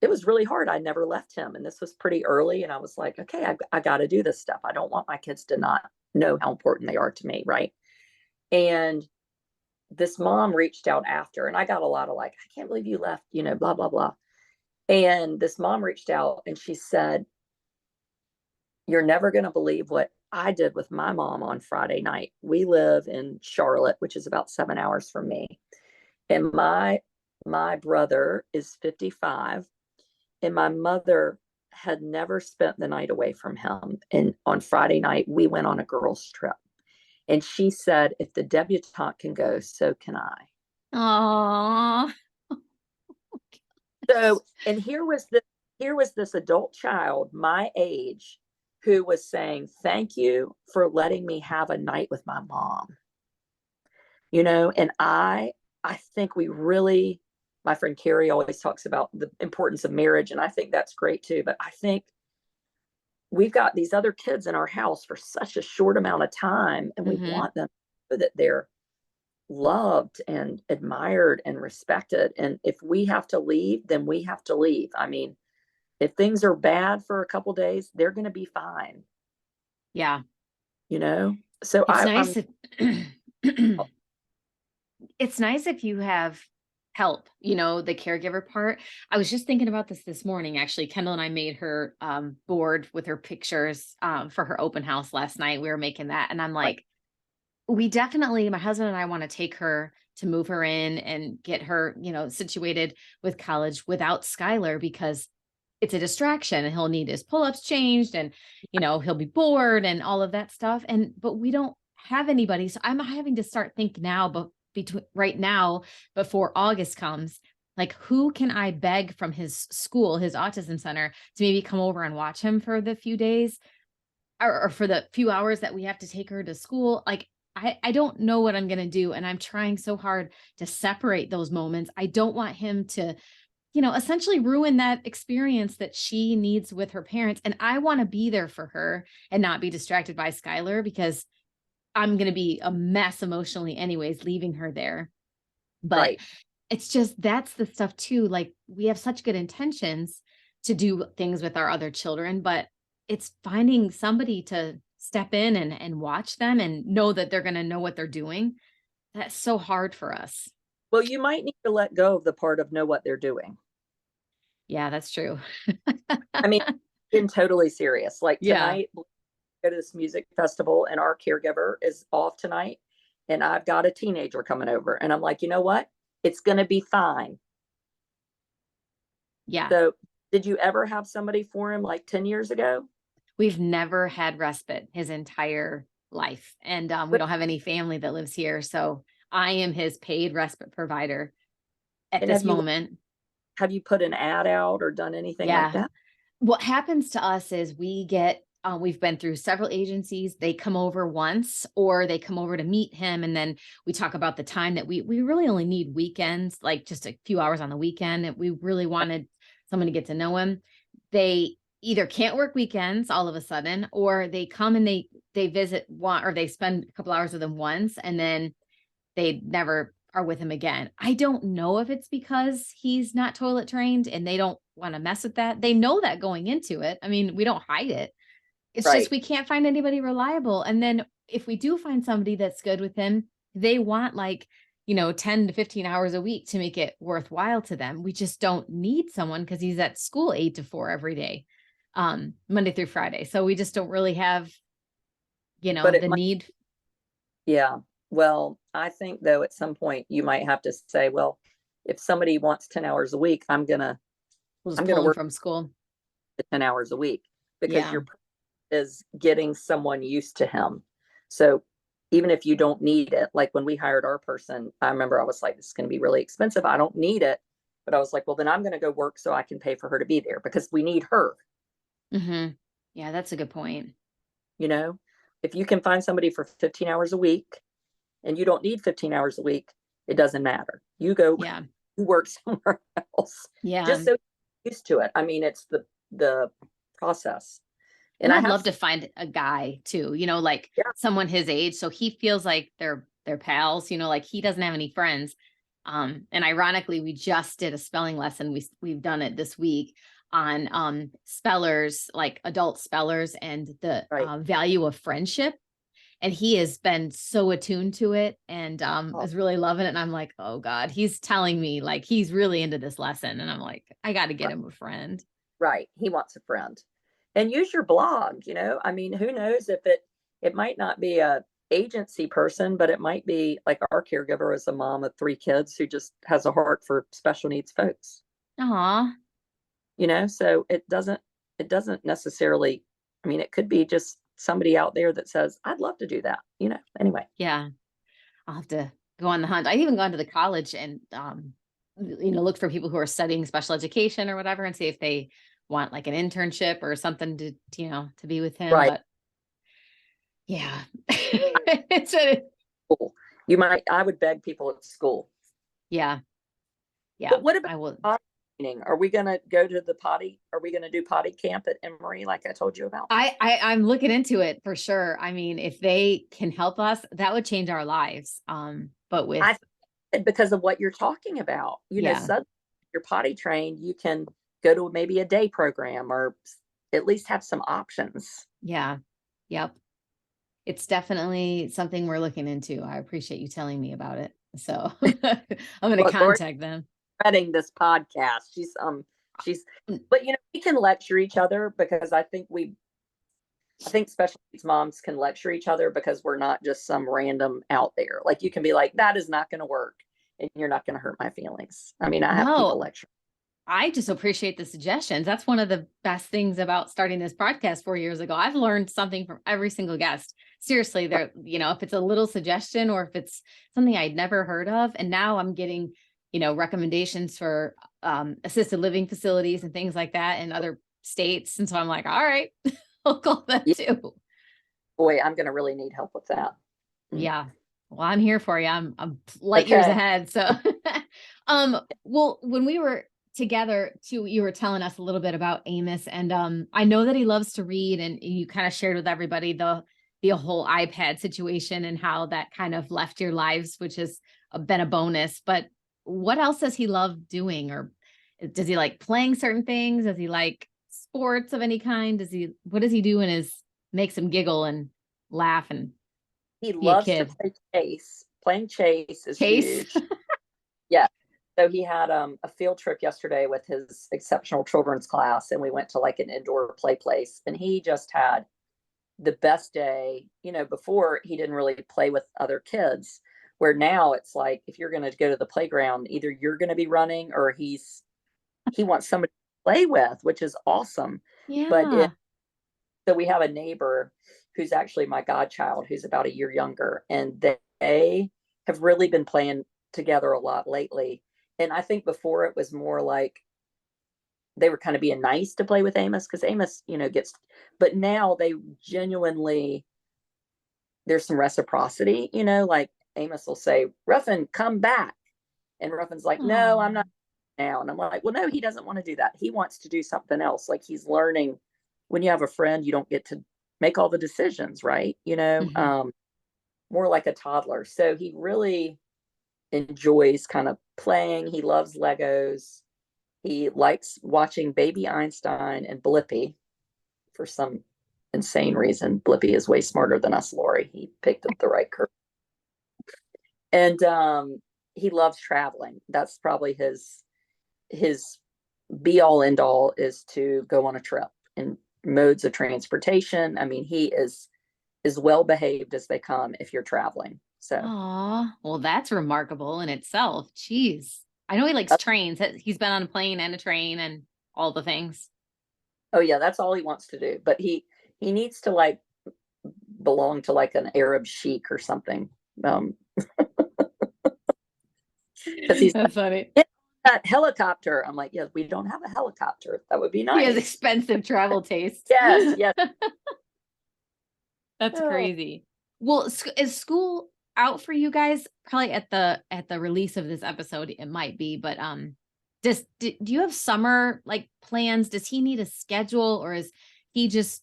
Speaker 2: it was really hard. I never left him. And this was pretty early. And I was like, okay, I got to do this stuff. I don't want my kids to not know how important they are to me. Right. And this mom reached out after, and I got a lot of like, I can't believe you left, blah, blah, blah. And this mom reached out and she said, you're never going to believe what I did with my mom on Friday night. We live in Charlotte, which is about 7 hours from me. And my brother is 55, and my mother had never spent the night away from him. And on Friday night, we went on a girls' trip. And she said, if the debutante can go, so can I.
Speaker 1: Oh.
Speaker 2: So, and here was this adult child my age who was saying, thank you for letting me have a night with my mom. And I think we really, my friend Carrie always talks about the importance of marriage, and I think that's great too. But I think we've got these other kids in our house for such a short amount of time, and we
Speaker 1: Hmm.
Speaker 2: want them to know that they're loved and admired and respected. And if we have to leave, then we have to leave. I mean, if things are bad for a couple days, they're going to be fine,
Speaker 1: Yeah.
Speaker 2: you know? So
Speaker 1: It's
Speaker 2: I'm
Speaker 1: nice if it's nice if you have help, the caregiver part. I was just thinking about this morning, actually. Kendall and I made her board with her pictures for her open house last night. We were making that. And I'm
Speaker 2: like,
Speaker 1: like, we definitely, my husband and I want to take her to move her in and get her, situated with college without Skylar because it's a distraction and he'll need his pull-ups changed and, he'll be bored and all of that stuff. But we don't have anybody. So I'm having to start think now, but between right now, before August comes, like who can I beg from his school, his autism center to maybe come over and watch him for the few days or for the few hours that we have to take her to school. Like, I don't know what I'm going to do. And I'm trying so hard to separate those moments. I don't want him to, essentially ruin that experience that she needs with her parents. And I want to be there for her and not be distracted by Skylar because I'm going to be a mess emotionally anyways, leaving her there. But
Speaker 2: right.
Speaker 1: it's just, that's the stuff too. Like we have such good intentions to do things with our other children, but it's finding somebody to step in and watch them and know that they're going to know what they're doing. That's so hard for us.
Speaker 2: Well, you might need to let go of the part of know what they're doing.
Speaker 1: Yeah, that's true.
Speaker 2: I mean, being totally serious. Like
Speaker 1: Yeah.
Speaker 2: tonight, we go to this music festival, and our caregiver is off tonight, and I've got a teenager coming over, and I'm like, you know what? It's going to be fine.
Speaker 1: Yeah.
Speaker 2: So, did you ever have somebody for him like 10 years ago?
Speaker 1: We've never had respite his entire life. And we
Speaker 2: But,
Speaker 1: don't have any family that lives here. So I am his paid respite provider at
Speaker 2: and
Speaker 1: this moment.
Speaker 2: have you put an ad out or done anything like
Speaker 1: Yeah.
Speaker 2: that?
Speaker 1: What happens to us is we get we've been through several agencies. They come over once, or they come over to meet him. And then we talk about the time that we really only need weekends, like just a few hours on the weekend. And we really wanted someone to get to know him. They either can't work weekends all of a sudden, or they come and they visit one, or they spend a couple hours with him once, and then they never are with him again. I don't know if it's because he's not toilet trained and they don't want to mess with that. They know that going into it. I mean, we don't hide it. It's just
Speaker 2: Right.
Speaker 1: we can't find anybody reliable. And then if we do find somebody that's good with him, they want like, 10 to 15 hours a week to make it worthwhile to them. We just don't need someone because he's at school 8 to 4 every day, Monday through Friday. So we just don't really have,
Speaker 2: But it
Speaker 1: the
Speaker 2: might,
Speaker 1: need.
Speaker 2: yeah. Well, I think though, at some point you might have to say, well, if somebody wants 10 hours a week,
Speaker 1: We'll just
Speaker 2: I'm
Speaker 1: pull
Speaker 2: gonna
Speaker 1: him
Speaker 2: work
Speaker 1: from school.
Speaker 2: the 10 hours a week, because
Speaker 1: Yeah.
Speaker 2: your is getting someone used to him. So even if you don't need it, like when we hired our person, I remember I was like, this is going to be really expensive. I don't need it. But I was like, well, then I'm going to go work so I can pay for her to be there, because we need her.
Speaker 1: Hmm. Yeah, that's a good point.
Speaker 2: You know, if you can find somebody for 15 hours a week and you don't need 15 hours a week, it doesn't matter. You go
Speaker 1: Yeah.
Speaker 2: you work somewhere else
Speaker 1: Yeah.
Speaker 2: just so you're used to it. I mean, it's the process. And
Speaker 1: And
Speaker 2: I
Speaker 1: I'd
Speaker 2: have
Speaker 1: love
Speaker 2: some,
Speaker 1: to find a guy too, like
Speaker 2: yeah,
Speaker 1: someone his age. So he feels like they're pals, like he doesn't have any friends. And ironically, we just did a spelling lesson. We've done it this week on spellers, like adult spellers, and the
Speaker 2: right.
Speaker 1: value of friendship. And he has been so attuned to it, and
Speaker 2: Oh,
Speaker 1: is really loving it. And I'm like, oh God, he's telling me like he's really into this lesson. And I'm like, I got to get
Speaker 2: right.
Speaker 1: him a friend.
Speaker 2: Right. He wants a friend. And use your blog, I mean, who knows if it might not be a agency person, but it might be like our caregiver is a mom of 3 kids who just has a heart for special needs folks.
Speaker 1: Aw.
Speaker 2: So it doesn't necessarily, I mean, it could be just somebody out there that says, I'd love to do that. Anyway.
Speaker 1: Yeah. I'll have to go on the hunt. I've even gone to the college and look for people who are studying special education or whatever, and see if they want like an internship or something to be with him.
Speaker 2: Right.
Speaker 1: But yeah. It's a
Speaker 2: Cool. I would beg people at school.
Speaker 1: yeah, yeah,
Speaker 2: But what about
Speaker 1: I will.
Speaker 2: potty training? Are we going to go to the potty? Are we going to do potty camp at Emory like I told you about?
Speaker 1: I'm looking into it for sure. I mean, if they can help us, that would change our lives. But with
Speaker 2: I Because of what you're talking about,
Speaker 1: yeah,
Speaker 2: suddenly you're potty trained, you can go to maybe a day program, or at least have some options.
Speaker 1: yeah, yep. It's definitely something we're looking into. I appreciate you telling me about it. So I'm going to
Speaker 2: Well, Lori's
Speaker 1: contact them.
Speaker 2: dreading this podcast. She's, but we can lecture each other, because I think special needs moms can lecture each other, because we're not just some random out there. Like, you can be like, that is not going to work, and you're not going to hurt my feelings. I mean, I have people
Speaker 1: No,
Speaker 2: lecture.
Speaker 1: I just appreciate the suggestions. That's one of the best things about starting this podcast 4 years ago. I've learned something from every single guest. Seriously, if it's a little suggestion or if it's something I'd never heard of. And now I'm getting, recommendations for assisted living facilities and things like that in other states. And so I'm like, all right, I'll call that
Speaker 2: Yeah,
Speaker 1: too.
Speaker 2: boy, I'm going to really need help with that. Mm.
Speaker 1: Yeah. Well, I'm here for you. I'm light years
Speaker 2: Okay.
Speaker 1: ahead. So, well, when we were together too, you were telling us a little bit about Amos, and I know that he loves to read, and you kind of shared with everybody the whole iPad situation and how that kind of left your lives, which has been a bonus. But what else does he love doing, or does he like playing certain things? Does he like sports of any kind? What does he do in his makes him giggle and laugh and
Speaker 2: He
Speaker 1: be a
Speaker 2: loves to
Speaker 1: kid?
Speaker 2: play chase. Playing chase is
Speaker 1: Chase.
Speaker 2: huge. Yeah. So he had a field trip yesterday with his exceptional children's class, and we went to like an indoor play place, and he just had the best day. Before, he didn't really play with other kids, where now it's like, if you're going to go to the playground, either you're going to be running, or he wants somebody to play with, which is awesome. But
Speaker 1: Yeah.
Speaker 2: so we have a neighbor who's actually my godchild, who's about a year younger, and they have really been playing together a lot lately. And I think before, it was more like they were kind of being nice to play with Amos because Amos, gets, but now they genuinely, there's some reciprocity, like Amos will say, Ruffin, come back. And Ruffin's like, no, I'm
Speaker 1: Oh.
Speaker 2: not now. And I'm like, well, no, he doesn't want to do that. He wants to do something else. Like he's learning. When you have a friend, you don't get to make all the decisions, right?
Speaker 1: Mhm.
Speaker 2: More like a toddler. So he really enjoys kind of playing. He loves Legos. He likes watching Baby Einstein and Blippi for some insane reason. Blippi is way smarter than us, Lori. He picked up the right curve. And he loves traveling. That's probably his be all end all is to go on a trip in modes of transportation. I mean, he is as well behaved as they come if you're traveling. So,
Speaker 1: Aw, well, that's remarkable in itself. Jeez. I know he likes trains. He's been on a plane and a train and all the things.
Speaker 2: oh yeah, that's all he wants to do. But he needs to like belong to like an Arab sheik or something. Because he's
Speaker 1: That's funny.
Speaker 2: in that helicopter. I'm like, yes, we don't have a helicopter. That would be
Speaker 1: He has
Speaker 2: nice.
Speaker 1: expensive travel taste.
Speaker 2: Yes, yes.
Speaker 1: That's
Speaker 2: Oh,
Speaker 1: crazy. Well, is school out for you guys? Probably at the release of this episode, it might be, but do you have summer like plans? Does he need a schedule, or is he just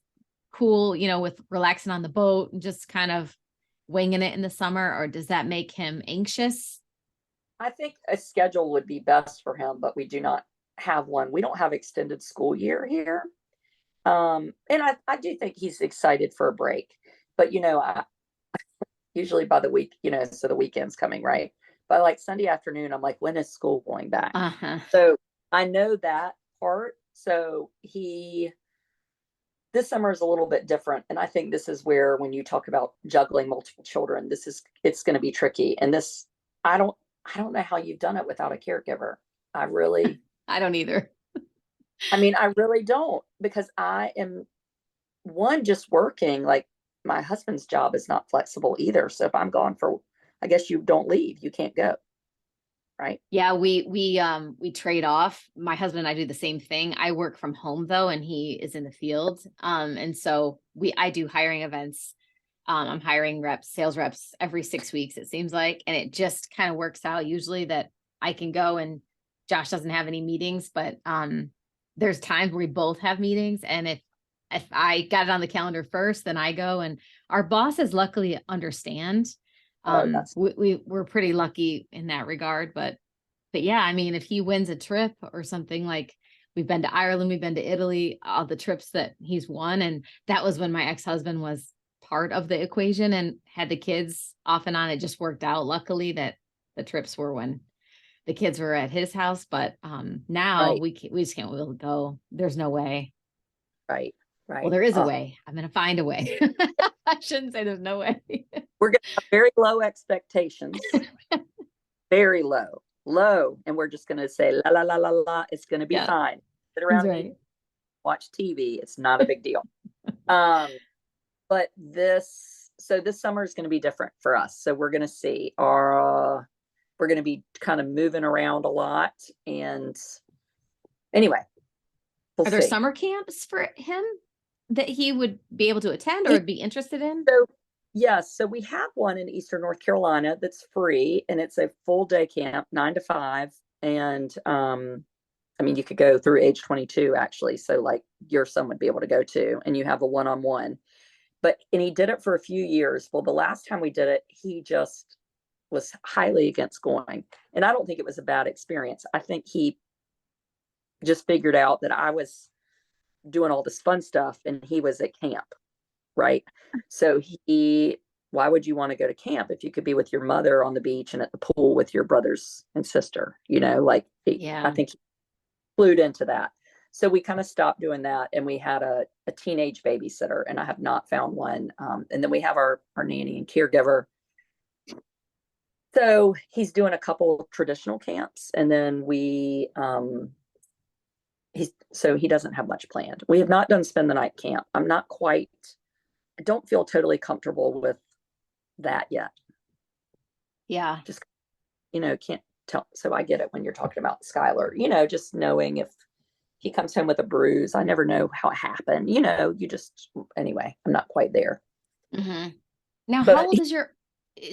Speaker 1: cool, with relaxing on the boat and just kind of winging it in the summer, or does that make him anxious?
Speaker 2: I think a schedule would be best for him, but we do not have one. We don't have extended school year here. And I do think he's excited for a break. But I usually by the week, so the weekend's coming, right? By like Sunday afternoon, I'm like, when is school going back?
Speaker 1: Uh-huh.
Speaker 2: So I know that part. So this summer is a little bit different. And I think this is where when you talk about juggling multiple children, it's gonna be tricky. And this I don't I don't know how you've done it without a caregiver. I really
Speaker 1: I don't either.
Speaker 2: I mean, I really don't because I am one just working, like my husband's job is not flexible either. So if I'm gone for, I guess you don't leave, you can't go, right?
Speaker 1: Yeah, we trade off. My husband and I do the same thing. I work from home though, and he is in the field. And so I do hiring events. I'm hiring reps, sales reps every 6 weeks, it seems like. And it just kind of works out usually that I can go and Josh doesn't have any meetings, but there's times where we both have meetings. And if I got it on the calendar first, then I go, and our bosses luckily understand.
Speaker 2: Oh, that's
Speaker 1: We're pretty lucky in that regard, but yeah, I mean, if he wins a trip or something, like we've been to Ireland, we've been to Italy, all the trips that he's won. And that was when my ex-husband was part of the equation and had the kids off and on. It just worked out. Luckily that the trips were when the kids were at his house. But now
Speaker 2: right,
Speaker 1: we just can't be able to go. There's no way.
Speaker 2: right,
Speaker 1: Well,
Speaker 2: right.
Speaker 1: there is a way. I'm going to find a way. I shouldn't say there's no way.
Speaker 2: We're going to have very low expectations, very low. And we're just going to say, la, la, la, la, la, it's going to be
Speaker 1: Yeah,
Speaker 2: fine. Sit
Speaker 1: that's
Speaker 2: around and eat,
Speaker 1: right.
Speaker 2: watch TV. It's not a big deal. Um, but this summer is going to be different for us. So we're going to see we're going to be kind of moving around a lot. And anyway, we'll
Speaker 1: Are there
Speaker 2: see.
Speaker 1: summer camps for him that he would be able to attend or
Speaker 2: He,
Speaker 1: would be interested in?
Speaker 2: so yes, so we have one in Eastern North Carolina that's free and it's a full day camp, 9 to 5. And I mean, you could go through age 22 actually. So like your son would be able to go to, and you have a one-on-one. And he did it for a few years. Well, the last time we did it, he just was highly against going. And I don't think it was a bad experience. I think he just figured out that I was doing all this fun stuff and he was at camp, right? So why would you want to go to camp if you could be with your mother on the beach and at the pool with your brothers and sister? Like I
Speaker 1: Yeah.
Speaker 2: think he flew into that. So we kind of stopped doing that, and we had a teenage babysitter, and I have not found one. And then we have our nanny and caregiver. So he's doing a couple traditional camps, and then he doesn't have much planned. We have not done spend the night camp. I don't feel totally comfortable with that yet.
Speaker 1: Yeah.
Speaker 2: Just can't tell. So I get it when you're talking about Skylar, just knowing if he comes home with a bruise. I never know how it happened. You just, anyway, I'm not quite there.
Speaker 1: Hmm. Now, how
Speaker 2: But
Speaker 1: old is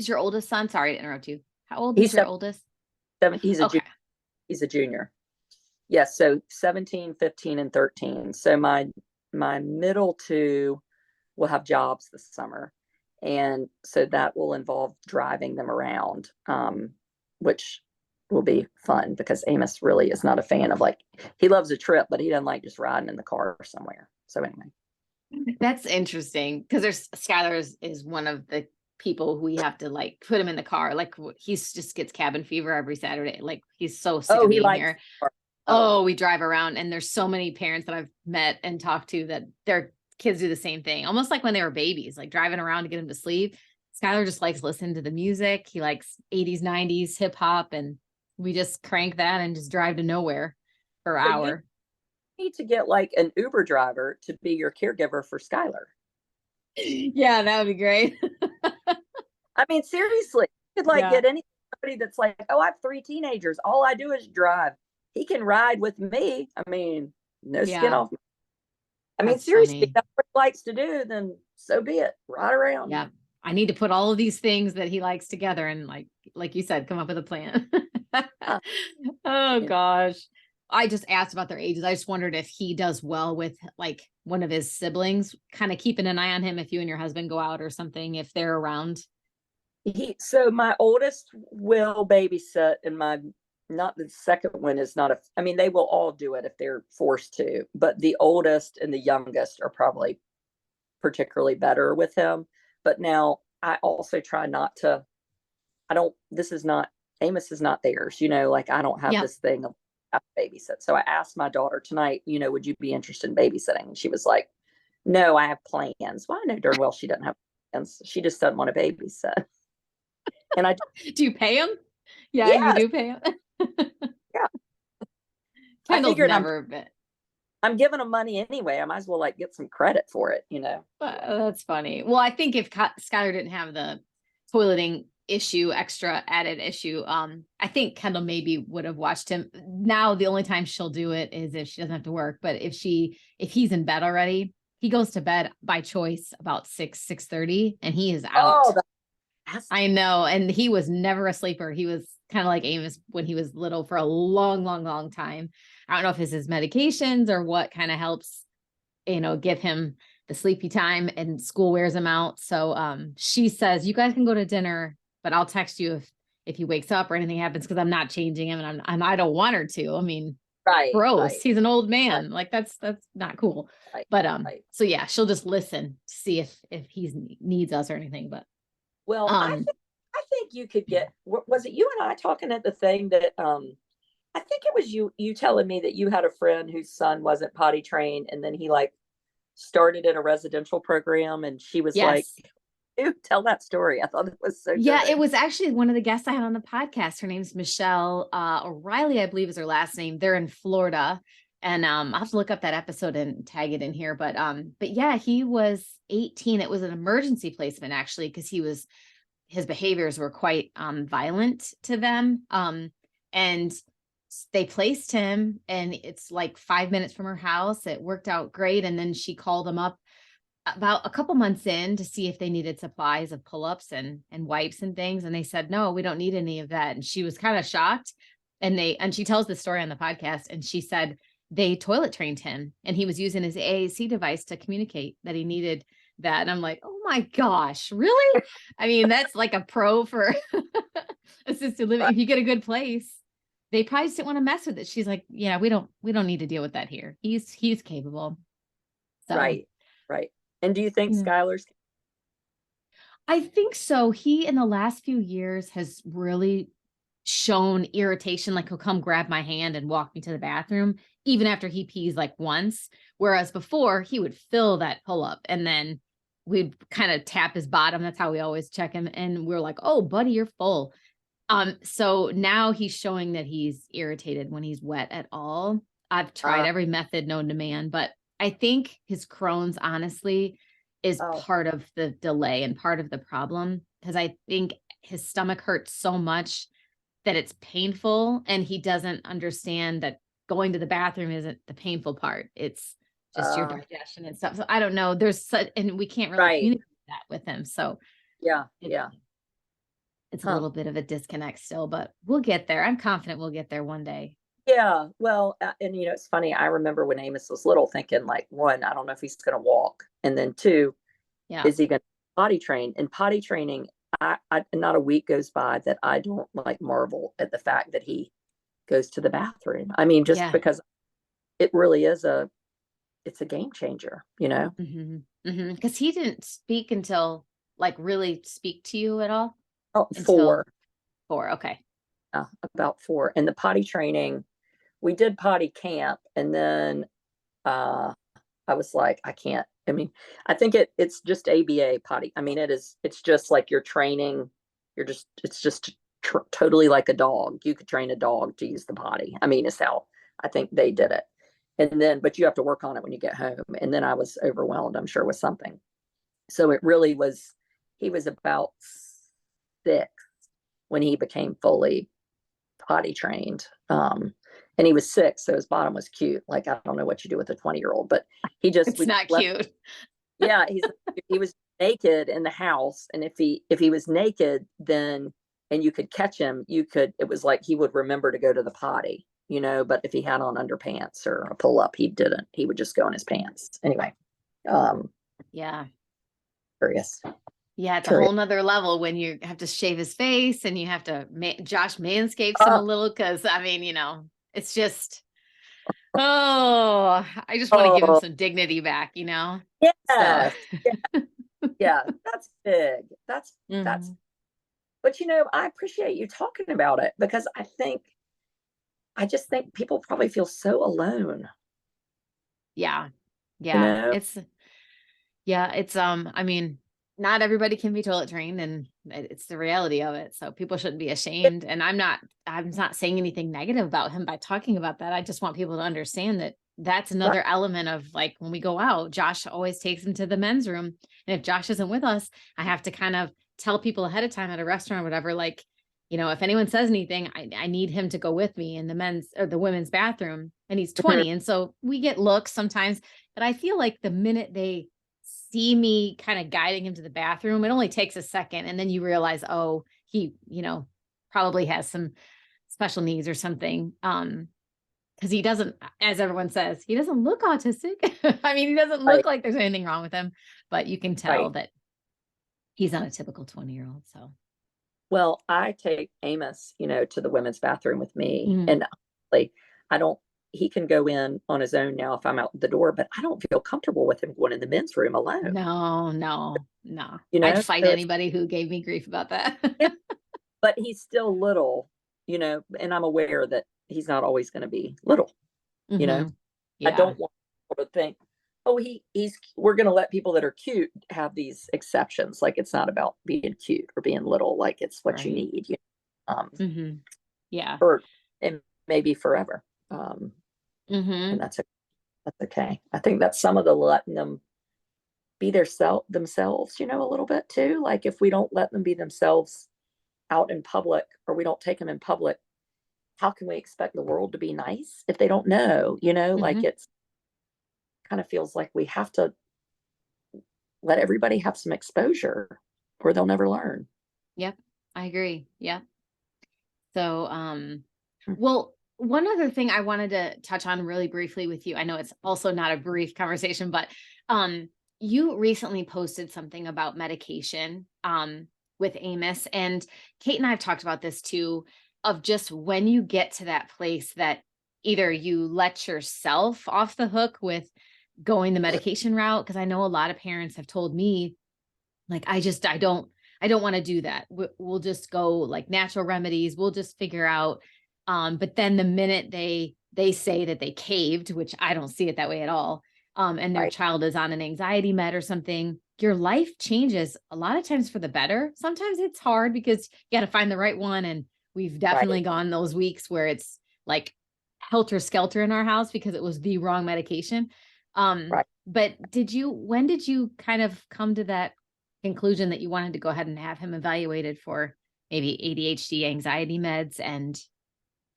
Speaker 1: your oldest son? Sorry to interrupt you. How old is
Speaker 2: he's
Speaker 1: your oldest?
Speaker 2: he's a
Speaker 1: Okay.
Speaker 2: junior. He's a junior. Yes, so 17, 15, and 13. So my middle two will have jobs this summer. And so that will involve driving them around, which will be fun because Amos really is not a fan of, like, he loves a trip, but he doesn't like just riding in the car somewhere. So anyway.
Speaker 1: That's interesting because Skylar is one of the people who we have to like put him in the car. Like he's just gets cabin fever every Saturday. Like he's so sick
Speaker 2: Oh,
Speaker 1: of
Speaker 2: he
Speaker 1: being
Speaker 2: likes
Speaker 1: here.
Speaker 2: car. Oh,
Speaker 1: Oh, we drive around and there's so many parents that I've met and talked to that their kids do the same thing. Almost like when they were babies, like driving around to get them to sleep. Skylar just likes listening to the music. He likes 80s, 90s hip hop, and we just crank that and just drive to nowhere for an
Speaker 2: so you
Speaker 1: hour.
Speaker 2: need to get like an Uber driver to be your caregiver for Skylar.
Speaker 1: Yeah, that would be great.
Speaker 2: I mean, seriously, you could like
Speaker 1: Yeah.
Speaker 2: get anybody that's like, oh, I have three teenagers. All I do is drive. He can ride with me. I mean, no skin
Speaker 1: Yeah,
Speaker 2: off. I mean,
Speaker 1: that's
Speaker 2: seriously, if
Speaker 1: funny.
Speaker 2: that's what he likes to do, then so be it. Ride around.
Speaker 1: Yeah. I need to put all of these things that he likes together and like you said, come up with a plan.
Speaker 2: Uh,
Speaker 1: Oh
Speaker 2: you know,
Speaker 1: gosh. I just asked about their ages. I just wondered if he does well with like one of his siblings, kind of keeping an eye on him if you and your husband go out or something, if they're around.
Speaker 2: so my oldest will babysit, and my not the second one is not a. I mean, they will all do it if they're forced to, but the oldest and the youngest are probably particularly better with him. But now I also try not to. I don't. This is not Amos is not theirs. Like I don't have
Speaker 1: Yep.
Speaker 2: this thing of babysit. So I asked my daughter tonight. Would you be interested in babysitting? And she was like, "No, I have plans." Well, I know darn well she doesn't have plans. She just doesn't want to babysit. And I,
Speaker 1: Do you pay him? Yeah, you
Speaker 2: yes,
Speaker 1: do pay him.
Speaker 2: yeah. I
Speaker 1: Kendall's
Speaker 2: figured
Speaker 1: never been.
Speaker 2: I'm giving them money anyway. I might as well like get some credit for it.
Speaker 1: That's funny. Well, I think if Skylar didn't have the toileting issue, extra added issue, I think Kendall maybe would have watched him. Now the only time she'll do it is if she doesn't have to work. But if he's in bed already, he goes to bed by choice about 6:30, and he is out.
Speaker 2: Oh, that's
Speaker 1: I know. And he was never a sleeper. He was kind of like Amos when he was little for a long, long, long time. I don't know if it's his medications or what kind of helps, give him the sleepy time, and school wears him out. So she says, you guys can go to dinner, but I'll text you if he wakes up or anything happens, because I'm not changing him, and I don't want her to. I mean,
Speaker 2: right,
Speaker 1: gross.
Speaker 2: right,
Speaker 1: He's an old
Speaker 2: right,
Speaker 1: man. Like that's not cool.
Speaker 2: right,
Speaker 1: But
Speaker 2: right.
Speaker 1: so yeah, she'll just listen to see if he needs us or anything. But
Speaker 2: Well,
Speaker 1: um
Speaker 2: I think you could get. Was it you and I talking at the thing that I think it was you telling me that you had a friend whose son wasn't potty trained, and then he like started in a residential program, and she was like,
Speaker 1: yes.
Speaker 2: "Ew, tell that story." I thought it was so
Speaker 1: Yeah, it
Speaker 2: good.
Speaker 1: was actually one of the guests I had on the podcast. Her name's Michelle O'Reilly, I believe is her last name. They're in Florida. And I'll have to look up that episode and tag it in here. But yeah, he was 18. It was an emergency placement actually, because his behaviors were quite violent to them. And they placed him, and it's like 5 minutes from her house. It worked out great. And then she called him up about a couple months in to see if they needed supplies of pull-ups and wipes and things, and they said no, we don't need any of that. And she was kind of shocked, and she tells the story on the podcast, and she said they toilet trained him, and he was using his AAC device to communicate that he needed that. And I'm like, oh my gosh, really? I mean, that's like a pro for assisted living.
Speaker 2: Right,
Speaker 1: If you get a good place, they probably just didn't want to mess with it. She's like, yeah, we don't need to deal with that here. He's capable. So
Speaker 2: right, right. And do you think
Speaker 1: yeah.
Speaker 2: Skylar's?
Speaker 1: I think so. He, in the last few years, has really shown irritation. Like he'll come grab my hand and walk me to the bathroom, even after he pees like once. Whereas before, he would fill that pull up, and then we'd kind of tap his bottom. That's how we always check him. And we're like, oh, buddy, you're full. So now he's showing that he's irritated when he's wet at all. I've tried
Speaker 2: Uh,
Speaker 1: every method known to man, but I think his Crohn's honestly is
Speaker 2: oh,
Speaker 1: part of the delay and part of the problem, because I think his stomach hurts so much that it's painful, and he doesn't understand that going to the bathroom isn't the painful part. It's just your
Speaker 2: Uh,
Speaker 1: digestion and stuff. So I don't know. There's such, and we can't really
Speaker 2: right.
Speaker 1: communicate that with him. So
Speaker 2: Yeah.
Speaker 1: it's
Speaker 2: Yeah.
Speaker 1: it's a
Speaker 2: Huh.
Speaker 1: little bit of a disconnect still, but we'll get there. I'm confident we'll get there one day.
Speaker 2: Yeah. Well, and it's funny. I remember when Amos was little thinking, like, one, I don't know if he's going to walk. And then two,
Speaker 1: Yeah.
Speaker 2: is he going to potty train? And potty training, not a week goes by that I don't like marvel at the fact that he goes to the bathroom. I mean, just
Speaker 1: Yeah.
Speaker 2: because it really is it's a game changer, you know?
Speaker 1: Because he didn't speak until like really speak to you at all
Speaker 2: Oh,
Speaker 1: until
Speaker 2: 4,
Speaker 1: 4. Okay.
Speaker 2: about 4. And the potty training, we did potty camp, and then I was like, I can't. I mean, I think it's just ABA potty. I mean, it's just like you're training. It's just totally like a dog. You could train a dog to use the potty. I mean, it's how I think they did it. And then, but you have to work on it when you get home. And then I was overwhelmed, I'm sure, with something. So it really was, he was about 6 when he became fully potty trained. And he was 6, so his bottom was cute. Like, I don't know what you do with a 20-year-old, but
Speaker 1: It's
Speaker 2: we just
Speaker 1: not
Speaker 2: let,
Speaker 1: cute.
Speaker 2: yeah, he was naked in the house. And if he was naked, then, and you could catch him, it was like he would remember to go to the potty, but if he had on underpants or a pull up, he would just go in his pants. Anyway,
Speaker 1: Yeah.
Speaker 2: curious.
Speaker 1: Yeah, it's a
Speaker 2: Curious.
Speaker 1: whole nother level when you have to shave his face and you have to Josh manscapes him a
Speaker 2: Oh,
Speaker 1: little because I mean, it's just oh, I just want to give him
Speaker 2: oh,
Speaker 1: some dignity back, So
Speaker 2: yes. Yeah, that's big. That's,
Speaker 1: Mhm.
Speaker 2: but I appreciate you talking about it because I just think people probably feel so alone,
Speaker 1: Yeah.
Speaker 2: you
Speaker 1: Yeah.
Speaker 2: know?
Speaker 1: It's I mean, not everybody can be toilet trained and it's the reality of it. So people shouldn't be ashamed. And I'm not saying anything negative about him by talking about that. I just want people to understand that that's
Speaker 2: Right.
Speaker 1: another element of like when we go out, Josh always takes him to the men's room. And if Josh isn't with us, I have to kind of tell people ahead of time at a restaurant or whatever, like, if anyone says anything, I need him to go with me in the men's or the women's bathroom. And he's
Speaker 2: Mhm.
Speaker 1: 20. And so we get looks sometimes, but I feel like the minute they see me kind of guiding him to the bathroom, it only takes a second. And then you realize, oh, he, probably has some special needs or something. Because he doesn't, as everyone says, he doesn't look autistic. I mean, he doesn't
Speaker 2: Right,
Speaker 1: look like there's anything wrong with him, but you can tell
Speaker 2: right.
Speaker 1: that he's not a typical 20-year-old. So,
Speaker 2: Well, I take Amos, to the women's bathroom with me.
Speaker 1: mhm.
Speaker 2: And like, I don't, he can go in on his own now if I'm out the door, but I don't feel comfortable with him going in the men's room alone,
Speaker 1: No, no, no.
Speaker 2: you
Speaker 1: I'd
Speaker 2: know?
Speaker 1: fight
Speaker 2: So it's,
Speaker 1: anybody who gave me grief about that.
Speaker 2: yeah, but he's still little, and I'm aware that he's not always going to be little, you know?
Speaker 1: hmm
Speaker 2: I
Speaker 1: Yeah,
Speaker 2: don't want people to think, oh, we're going to let people that are cute have these exceptions. Like it's not about being cute or being little, like it's what you
Speaker 1: right.
Speaker 2: need,
Speaker 1: hmm Yeah.
Speaker 2: for, and maybe forever. And
Speaker 1: hmm
Speaker 2: that's okay. I think that's some of the letting them be themselves, a little bit too. Like if we don't let them be themselves out in public or we don't take them in public, how can we expect the world to be nice if they don't know, like
Speaker 1: hmm
Speaker 2: it's kind of feels like we have to let everybody have some exposure or they'll never learn.
Speaker 1: Yep. I agree. Yep. So,
Speaker 2: Hmm.
Speaker 1: well, one other thing I wanted to touch on really briefly with you. I know it's also not a brief conversation, but um, you recently posted something about medication with Amos, and Kate and I have talked about this too, of just when you get to that place that either you let yourself off the hook with going the medication route, because I know a lot of parents have told me like, I don't want to do that. We'll just go like natural remedies. We'll just figure out. But then the minute they say that they caved, which I don't see it that way at all, and their
Speaker 2: Right,
Speaker 1: child is on an anxiety med or something, your life changes a lot of times for the better. Sometimes it's hard because you got to find the right one. And we've definitely
Speaker 2: right,
Speaker 1: gone those weeks where it's like helter skelter in our house because it was the wrong medication.
Speaker 2: right.
Speaker 1: But when did you kind of come to that conclusion that you wanted to go ahead and have him evaluated for maybe ADHD, anxiety meds, and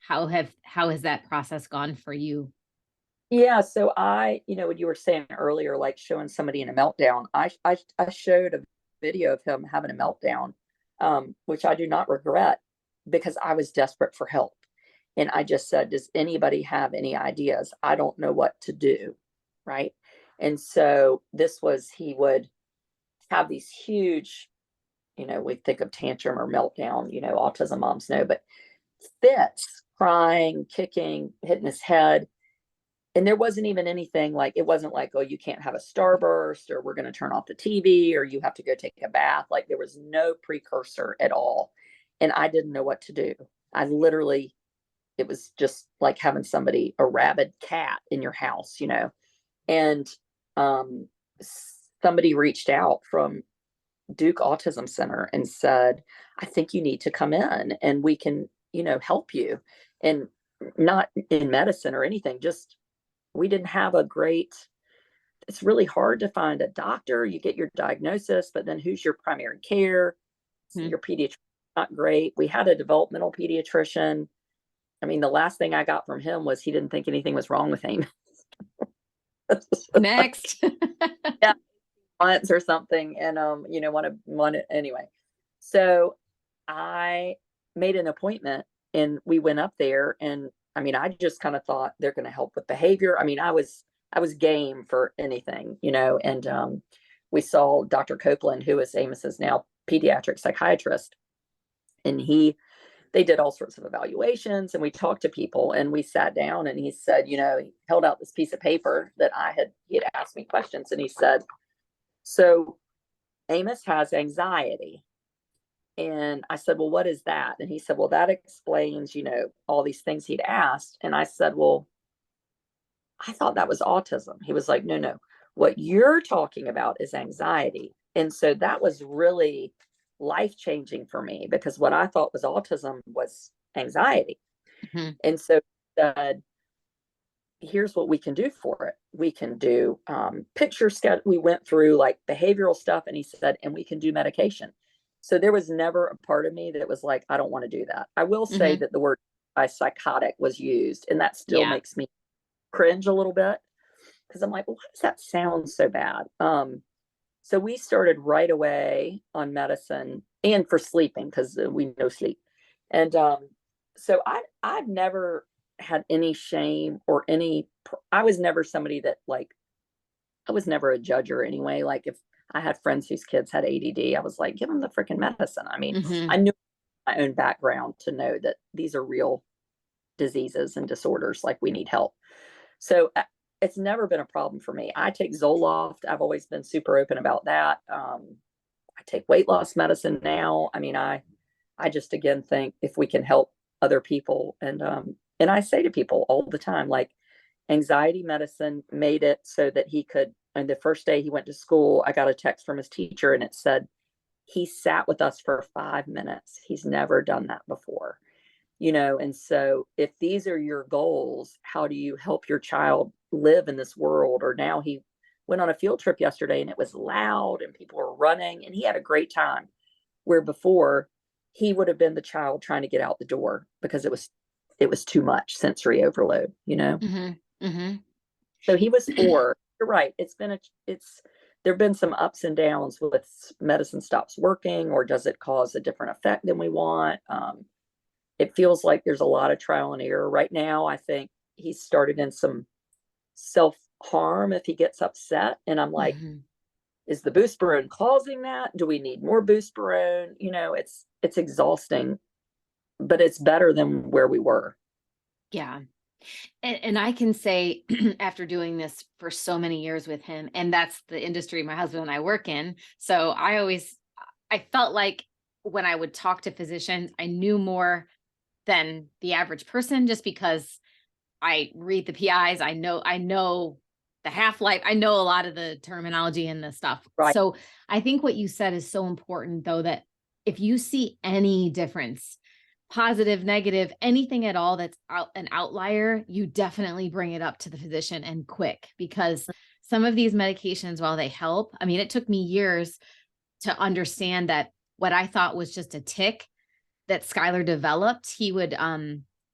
Speaker 1: how has that process gone for you?
Speaker 2: Yeah, so what you were saying earlier, like showing somebody in a meltdown, I showed a video of him having a meltdown, which I do not regret because I was desperate for help. And I just said, does anybody have any ideas? I don't know what to do. Right. And so he would have these huge, we think of tantrum or meltdown, autism moms know, but fits, crying, kicking, hitting his head. And there wasn't even anything like, it wasn't like, oh, you can't have a starburst or we're going to turn off the TV or you have to go take a bath. Like there was no precursor at all. And I didn't know what to do. I literally, it was just like having a rabid cat in your house, and um, somebody reached out from Duke Autism Center and said, I think you need to come in and we can, help you. And not in medicine or anything, just we didn't have it's really hard to find a doctor. You get your diagnosis, but then who's your primary care? So
Speaker 1: Hmm.
Speaker 2: your pediatrician, not great. We had a developmental pediatrician. I mean, the last thing I got from him was he didn't think anything was wrong with him.
Speaker 1: Next.
Speaker 2: Yeah, months or something. And want to anyway. So I made an appointment and we went up there and I mean, I just kind of thought they're going to help with behavior. I mean, I was game for anything, and we saw Dr. Copeland, who is Amos's now pediatric psychiatrist, and they did all sorts of evaluations and we talked to people and we sat down and he said, he held out this piece of paper that he had asked me questions and he said, so Amos has anxiety. And I said, well, what is that? And he said, well, that explains, all these things he'd asked. And I said, well, I thought that was autism. He was like, no, no, what you're talking about is anxiety. And so that was really life changing for me because what I thought was autism was anxiety.
Speaker 1: Hmm.
Speaker 2: And so he said, here's what we can do for it. We can do picture sketch. We went through like behavioral stuff and he said, and we can do medication. So there was never a part of me that was like, I don't want to do that. I will say
Speaker 1: Hmm.
Speaker 2: that the word psychotic was used and that still
Speaker 1: Yeah.
Speaker 2: makes me cringe a little bit because I'm like, well, why does that sound so bad? So we started right away on medicine and for sleeping because we know sleep. And so I've never had any shame or I was never somebody that like, I was never a judger anyway. Like if I had friends whose kids had ADD, I was like, give them the freaking medicine. I mean,
Speaker 1: Hmm.
Speaker 2: I knew my own background to know that these are real diseases and disorders, like we need help. So it's never been a problem for me. I take Zoloft. I've always been super open about that. I take weight loss medicine now. I mean, I just again think if we can help other people, and I say to people all the time, like anxiety medicine made it so that he could. And the first day he went to school, I got a text from his teacher, and it said he sat with us for 5 minutes. He's never done that before. And so if these are your goals, how do you help your child live in this world? Or now he went on a field trip yesterday and it was loud and people were running and he had a great time, where before he would have been the child trying to get out the door because it was too much sensory overload.
Speaker 1: Hmm. Hmm.
Speaker 2: So he was 4. You're right. There've been some ups and downs with medicine stops working or does it cause a different effect than we want. It feels like there's a lot of trial and error right now. I think he's started in some self harm if he gets upset. And I'm like,
Speaker 1: Hmm.
Speaker 2: is the Buspirone causing that? Do we need more Buspirone? It's exhausting, but it's better than where we were.
Speaker 1: Yeah. And I can say after doing this for so many years with him, and that's the industry my husband and I work in. So I felt like when I would talk to physicians, I knew more than the average person just because I read the PIs. I know the half-life. I know a lot of the terminology and the stuff.
Speaker 2: Right.
Speaker 1: So I think what you said is so important though, that if you see any difference, positive, negative, anything at all that's an outlier, you definitely bring it up to the physician and quick because some of these medications, while they help, I mean, it took me years to understand that what I thought was just a tick that Skylar developed, he would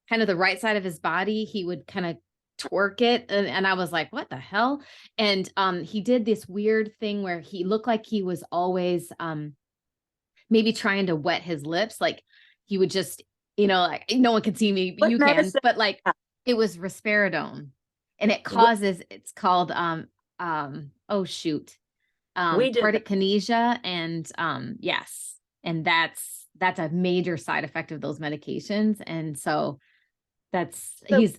Speaker 1: kind of the right side of his body, he would kind of twerk it. And I was like, what the hell? And he did this weird thing where he looked like he was always maybe trying to wet his lips. Like he would just, like no one can see me, but
Speaker 2: What
Speaker 1: you can,
Speaker 2: medicine?
Speaker 1: but like it was risperidone and it's called oh shoot.
Speaker 2: We did that.
Speaker 1: Tardic kinesia and yes. And that's a major side effect of those medications. And so
Speaker 2: So,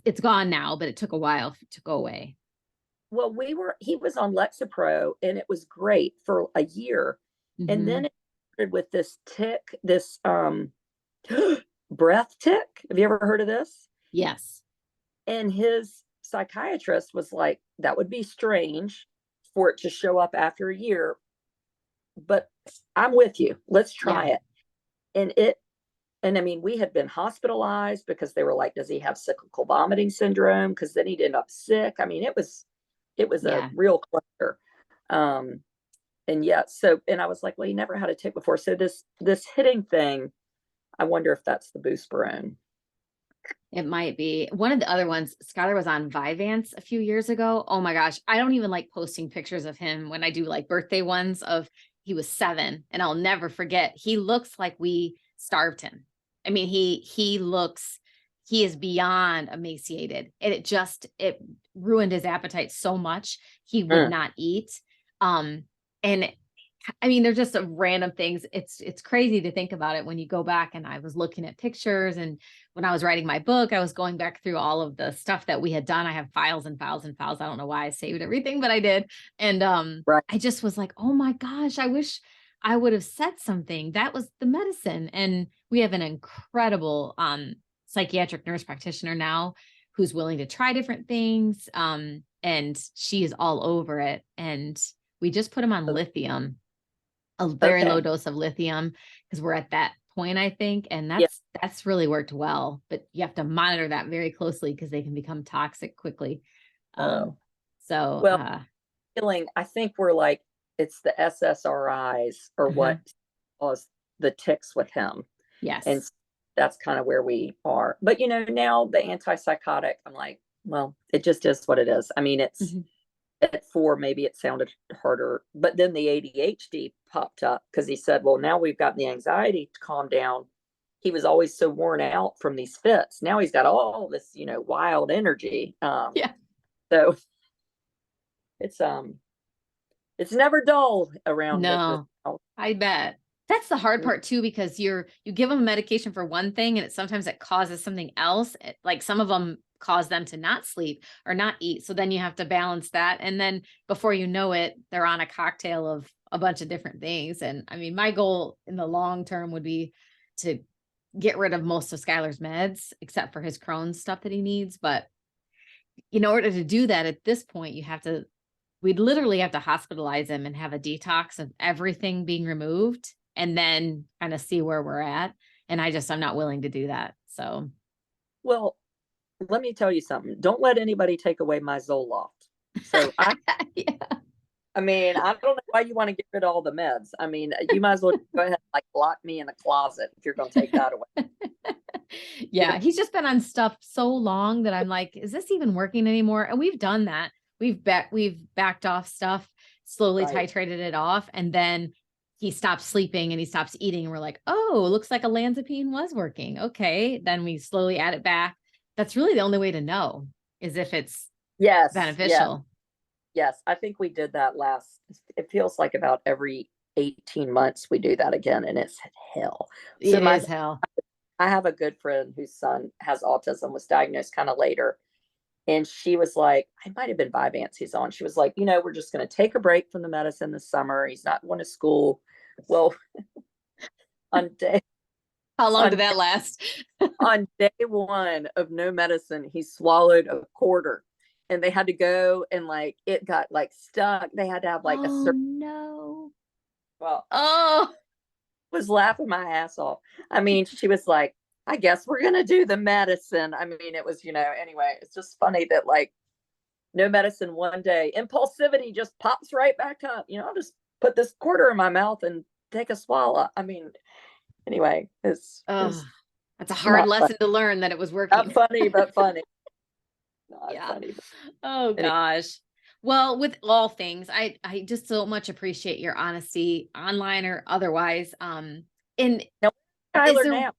Speaker 1: it's gone now, but it took a while to go away.
Speaker 2: well, he was on Lexapro and it was great for a year. And
Speaker 1: Hmm.
Speaker 2: then it started with this tick, this breath tick. Have you ever heard of this?
Speaker 1: Yes.
Speaker 2: And his psychiatrist was like, that would be strange for it to show up after a year, but I'm with you. Let's
Speaker 1: Yeah.
Speaker 2: try it. And I mean, we had been hospitalized because they were like, does he have cyclical vomiting syndrome? Because then he'd end up sick. I mean, it was a
Speaker 1: Yeah.
Speaker 2: real cluster. Um, and yeah, and I was like, well, he never had a tick before. So this hitting thing, I wonder if that's the buspirone.
Speaker 1: It might be. One of the other ones, Skylar was on Vyvanse a few years ago. Oh my gosh. I don't even like posting pictures of him when I do like birthday ones of he was 7 and I'll never forget. He looks like we starved him. I mean, he is beyond emaciated. And it ruined his appetite so much. He would
Speaker 2: Mm.
Speaker 1: not eat. And I mean, they're just random things. It's crazy to think about it when you go back, and I was looking at pictures, and when I was writing my book, I was going back through all of the stuff that we had done. I have files and files and files. I don't know why I saved everything, but I did. And
Speaker 2: Right.
Speaker 1: I just was like, oh my gosh, I wish I would have said something. That was the medicine. And we have an incredible psychiatric nurse practitioner now who's willing to try different things. And she is all over it. And we just put him on lithium, a very
Speaker 2: Okay.
Speaker 1: low dose of lithium, because we're at that point, I think. And
Speaker 2: Yeah.
Speaker 1: that's really worked well, but you have to monitor that very closely because they can become toxic quickly. Um,
Speaker 2: Oh,
Speaker 1: so
Speaker 2: well, I think we're like, it's the SSRIs or
Speaker 1: uh-huh.
Speaker 2: what caused the ticks with him. And
Speaker 1: Yes.
Speaker 2: that's kind of where we are. But now the antipsychotic, I'm like, well, it just is what it is. I mean, it's
Speaker 1: Mhm.
Speaker 2: at 4, maybe it sounded harder, but then the ADHD popped up because he said, well, now we've got the anxiety to calm down. He was always so worn out from these fits. Now he's got all this, wild energy.
Speaker 1: Yeah.
Speaker 2: So it's it's never dull around this
Speaker 1: No,
Speaker 2: house.
Speaker 1: I bet. That's the hard part too, because you give them a medication for one thing and sometimes it causes something else. Like some of them cause them to not sleep or not eat. So then you have to balance that. And then before you know it, they're on a cocktail of a bunch of different things. And I mean, my goal in the long term would be to get rid of most of Skylar's meds, except for his Crohn's stuff that he needs. But in order to do that at this point, we'd literally have to hospitalize him and have a detox of everything being removed and then kind of see where we're at. And I'm not willing to do that. So,
Speaker 2: Well, let me tell you something. Don't let anybody take away my Zoloft. So
Speaker 1: yeah.
Speaker 2: I mean, I don't know why you want to get rid of all the meds. I mean, you might as well go ahead and like lock me in a closet if you're going to take that away.
Speaker 1: Yeah. He's just been on stuff so long that I'm like, is this even working anymore? And we've done that. We've backed off stuff, slowly
Speaker 2: Right.
Speaker 1: titrated it off. And then he stops sleeping and he stops eating. And we're like, oh, looks like olanzapine was working. Okay. Then we slowly add it back. That's really the only way to know is if it's
Speaker 2: Yes. Yes.
Speaker 1: beneficial.
Speaker 2: Yes. I think we did that it feels like about every 18 months we do that again, and it's hell. So
Speaker 1: It is hell.
Speaker 2: I have a good friend whose son has autism, was diagnosed kind of later. And she was like, I might have been Vyvanse he's on. She was like, we're just going to take a break from the medicine this summer. He's not going to school. Well, on day
Speaker 1: How long did
Speaker 2: on
Speaker 1: that last?
Speaker 2: on day 1 of no medicine, he swallowed a quarter, and they had to go and like it got like stuck. They had to have like a
Speaker 1: Oh no.
Speaker 2: well,
Speaker 1: Oh,
Speaker 2: was laughing my ass off. I mean, she was like, I guess we're gonna do the medicine. I mean, it was, anyway, it's just funny that like no medicine one day, impulsivity just pops right back up. I'll just put this quarter in my mouth and take a swallow. I mean, anyway, it's
Speaker 1: oh, That's a hard
Speaker 2: Not funny.
Speaker 1: lesson to learn that it was
Speaker 2: Not
Speaker 1: working.
Speaker 2: funny, but funny. Not
Speaker 1: Yeah.
Speaker 2: funny. But
Speaker 1: Oh
Speaker 2: anyway,
Speaker 1: gosh. Well, with all things, I just so much appreciate your honesty, online or otherwise. And
Speaker 2: now,
Speaker 1: is
Speaker 2: Skylar
Speaker 1: there,
Speaker 2: now.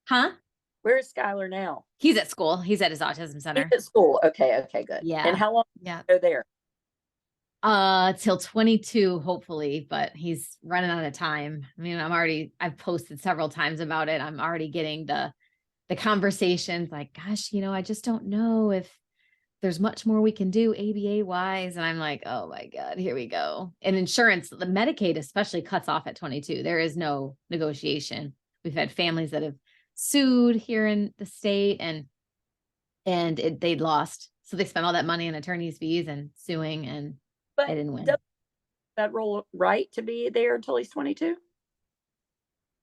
Speaker 1: huh?
Speaker 2: Where is Skylar now?
Speaker 1: He's at school. He's at his autism
Speaker 2: He's
Speaker 1: center.
Speaker 2: at school. Okay, okay, good. And
Speaker 1: Yeah.
Speaker 2: how long
Speaker 1: Yeah.
Speaker 2: do you go there?
Speaker 1: Till 22, hopefully, but he's running out of time. I mean, I've posted several times about it. I'm already getting the conversations like, gosh, I just don't know if there's much more we can do ABA wise. And I'm like, oh my God, here we go. And insurance, the Medicaid especially cuts off at 22. There is no negotiation. We've had families that have sued here in the state and they lost. So they spent all that money on attorney's fees and suing and they
Speaker 2: But
Speaker 1: didn't
Speaker 2: does
Speaker 1: win.
Speaker 2: that role right to be there until he's 22?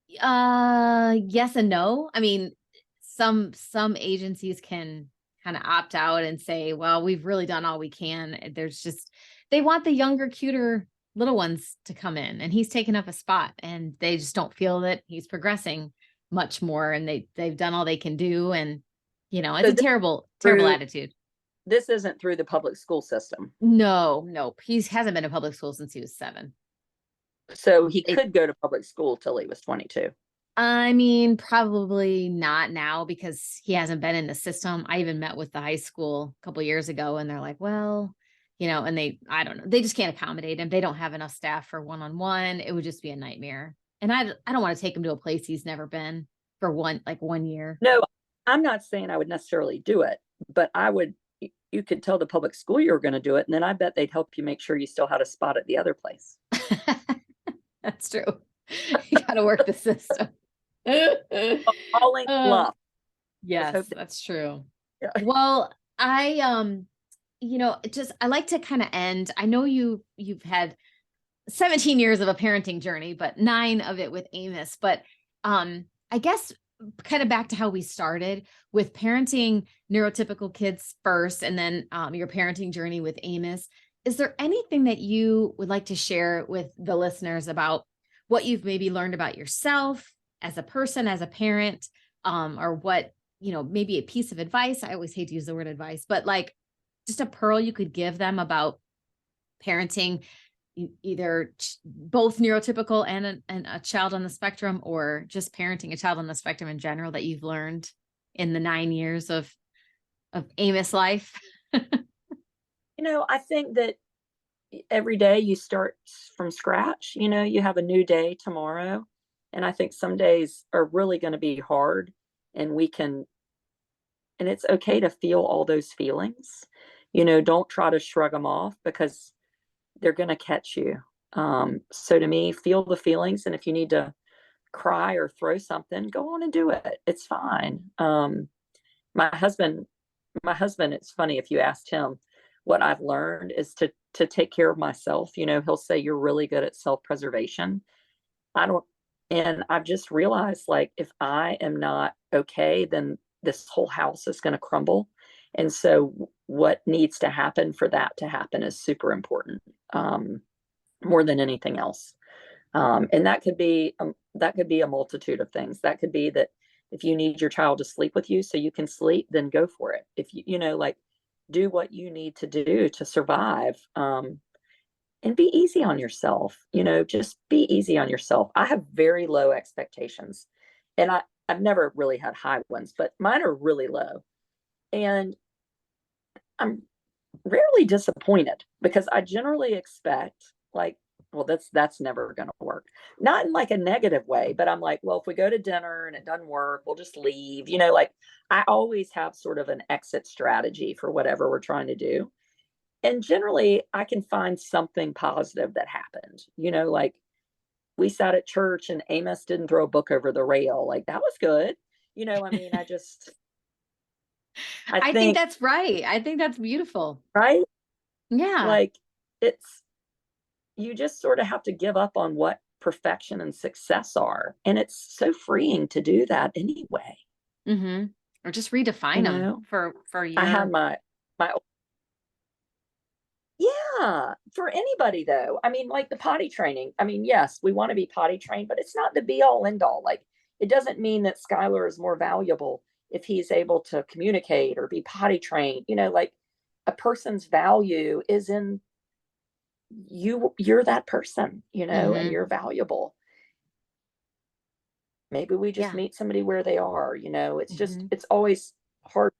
Speaker 1: Yes and no. I mean, some agencies can kind of opt out and say, well, we've really done all we can. There's just they want the younger, cuter little ones to come in and he's taken up a spot and they just don't feel that he's progressing much more and they've done all they can do and it's
Speaker 2: So
Speaker 1: a terrible, terrible
Speaker 2: through
Speaker 1: attitude.
Speaker 2: this isn't through the public school system.
Speaker 1: No, nope. He hasn't been to public school since he was 7.
Speaker 2: So he could go to public school till he was 22.
Speaker 1: I mean, probably not now because he hasn't been in the system. I even met with the high school a couple years ago and they're like, well, and I don't know, they just can't accommodate him. They don't have enough staff for one-on-one. It would just be a nightmare. And I don't want to take him to a place he's never been for one year.
Speaker 2: No, I'm not saying I would necessarily do it, but you could tell the public school you were going to do it. And then I bet they'd help you make sure you still had a spot at the other place.
Speaker 1: That's true. You got to work the system.
Speaker 2: Falling in love.
Speaker 1: Yes, that's true.
Speaker 2: Yeah.
Speaker 1: Well, I like to kind of end. I know you've had 17 years of a parenting journey, but 9 of it with Amos. But I guess kind of back to how we started with parenting neurotypical kids first, and then your parenting journey with Amos. Is there anything that you would like to share with the listeners about what you've maybe learned about yourself as a person, as a parent, or what, maybe a piece of advice? I always hate to use the word advice, but like just a pearl you could give them about parenting either both neurotypical and a child on the spectrum, or just parenting a child on the spectrum in general that you've learned in the 9 years of Amos life.
Speaker 2: I think that every day you start from scratch. You have a new day tomorrow. And I think some days are really going to be hard and and it's okay to feel all those feelings. Don't try to shrug them off because they're going to catch you. So to me, feel the feelings. And if you need to cry or throw something, go on and do it. It's fine. My husband, it's funny, if you asked him what I've learned is to take care of myself. He'll say, you're really good at self-preservation. And I've just realized, like, if I am not okay, then this whole house is going to crumble. And so what needs to happen for that to happen is super important, more than anything else. And that could be a multitude of things. That could be that if you need your child to sleep with you so you can sleep, then go for it. If like, do what you need to do to survive. And be easy on yourself. Just be easy on yourself. I have very low expectations, and I've never really had high ones, but mine are really low. And I'm rarely disappointed because I generally expect, like, well, that's never going to work. Not in like a negative way, but I'm like, well, if we go to dinner and it doesn't work, we'll just leave. Like, I always have sort of an exit strategy for whatever we're trying to do. And generally I can find something positive that happened. Like, we sat at church and Amos didn't throw a book over the rail. Like, that was good. I mean,
Speaker 1: I think
Speaker 2: think,
Speaker 1: that's right. I think that's beautiful.
Speaker 2: right?
Speaker 1: Yeah.
Speaker 2: Like, you just sort of have to give up on what perfection and success are. And it's so freeing to do that anyway.
Speaker 1: Mm-hmm. Or just redefine them for
Speaker 2: I had
Speaker 1: your.
Speaker 2: my Yeah, for anybody though. I mean, like the potty training. I mean, yes, we want to be potty trained, but it's not the be all end all. Like, it doesn't mean that Skylar is more valuable if he's able to communicate or be potty trained. Like a person's value is in you're that person, and
Speaker 1: Mm-hmm.
Speaker 2: you're valuable. Maybe we just
Speaker 1: Yeah.
Speaker 2: meet somebody where they are,
Speaker 1: Mm-hmm.
Speaker 2: it's always hard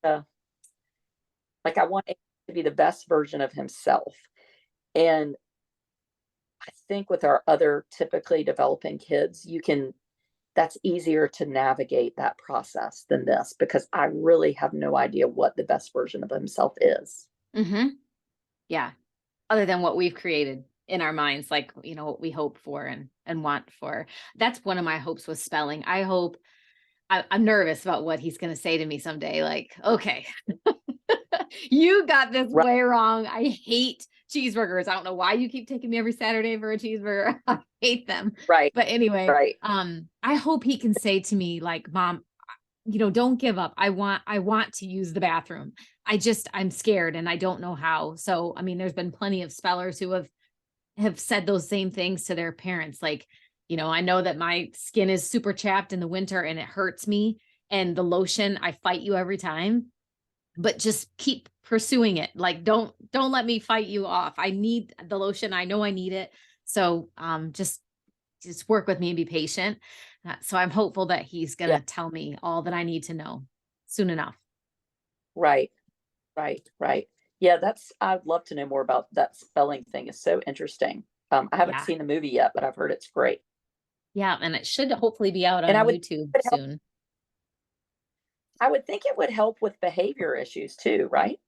Speaker 2: to, like, I want him to be the best version of himself. And I think with our other typically developing kids, that's easier to navigate that process than this, because I really have no idea what the best version of himself is.
Speaker 1: Mm-hmm. Yeah. Other than what we've created in our minds, like, what we hope for and want for. That's one of my hopes with spelling. I'm nervous about what he's going to say to me someday. Like, okay, you got this
Speaker 2: Right,
Speaker 1: way wrong. I hate cheeseburgers. I don't know why you keep taking me every Saturday for a cheeseburger. I hate them.
Speaker 2: right,
Speaker 1: But anyway,
Speaker 2: right.
Speaker 1: I hope he can say to me like, Mom, don't give up. I want to use the bathroom. I'm scared and I don't know how. So, I mean, there's been plenty of spellers who have said those same things to their parents. Like, I know that my skin is super chapped in the winter and it hurts me. And the lotion, I fight you every time, but just keep pursuing it. Like, don't let me fight you off. I need the lotion. I know I need it. So, just work with me and be patient. So I'm hopeful that he's going
Speaker 2: Yeah,
Speaker 1: to tell me all that I need to know soon enough.
Speaker 2: right, right, right. Yeah, I'd love to know more about that spelling thing. It's so interesting. I haven't
Speaker 1: Yeah.
Speaker 2: seen the movie yet, but I've heard it's great.
Speaker 1: Yeah. And it should hopefully be out
Speaker 2: And
Speaker 1: on YouTube soon.
Speaker 2: I would think it would help with behavior issues too, right?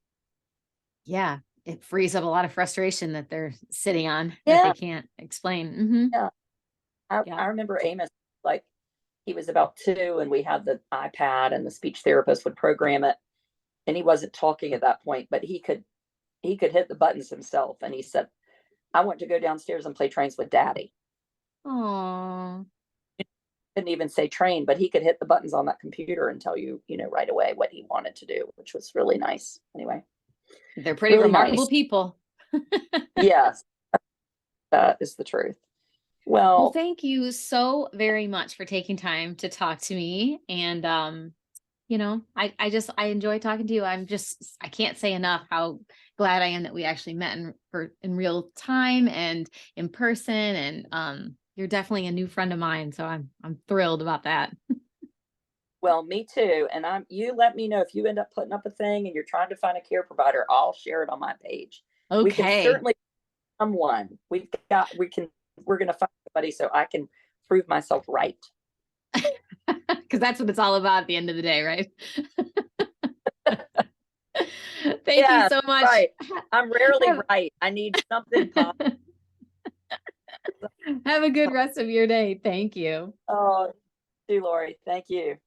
Speaker 1: Yeah. It frees up a lot of frustration that they're sitting on that
Speaker 2: Yeah,
Speaker 1: they can't explain. Hmm.
Speaker 2: yeah. I
Speaker 1: Yeah.
Speaker 2: remember Amos, like, he was about 2 and we had the iPad and the speech therapist would program it, and he wasn't talking at that point, but he could hit the buttons himself, and he said, "I want to go downstairs and play trains with daddy."
Speaker 1: Oh,
Speaker 2: Couldn't even say train, but he could hit the buttons on that computer and tell you, right away what he wanted to do, which was really nice. Anyway,
Speaker 1: they're pretty
Speaker 2: really
Speaker 1: remarkable
Speaker 2: nice.
Speaker 1: people.
Speaker 2: Yes, that is the truth.
Speaker 1: Well,
Speaker 2: Well,
Speaker 1: thank you so very much for taking time to talk to me. And I enjoy talking to you. I can't say enough how glad I am that we actually met in real time and in person. And you're definitely a new friend of mine. So I'm thrilled about that.
Speaker 2: well, me too. And you let me know if you end up putting up a thing and you're trying to find a care provider. I'll share it on my page. We can
Speaker 1: Okay.
Speaker 2: certainly someone. We're gonna find somebody so I can prove myself right.
Speaker 1: Because that's what it's all about at the end of the day, right? Thank you
Speaker 2: Yeah,
Speaker 1: so much.
Speaker 2: right. I'm rarely
Speaker 1: Have,
Speaker 2: right. I need something positive.
Speaker 1: have a good rest of your day. Thank you.
Speaker 2: Oh, too, Lori. Thank you.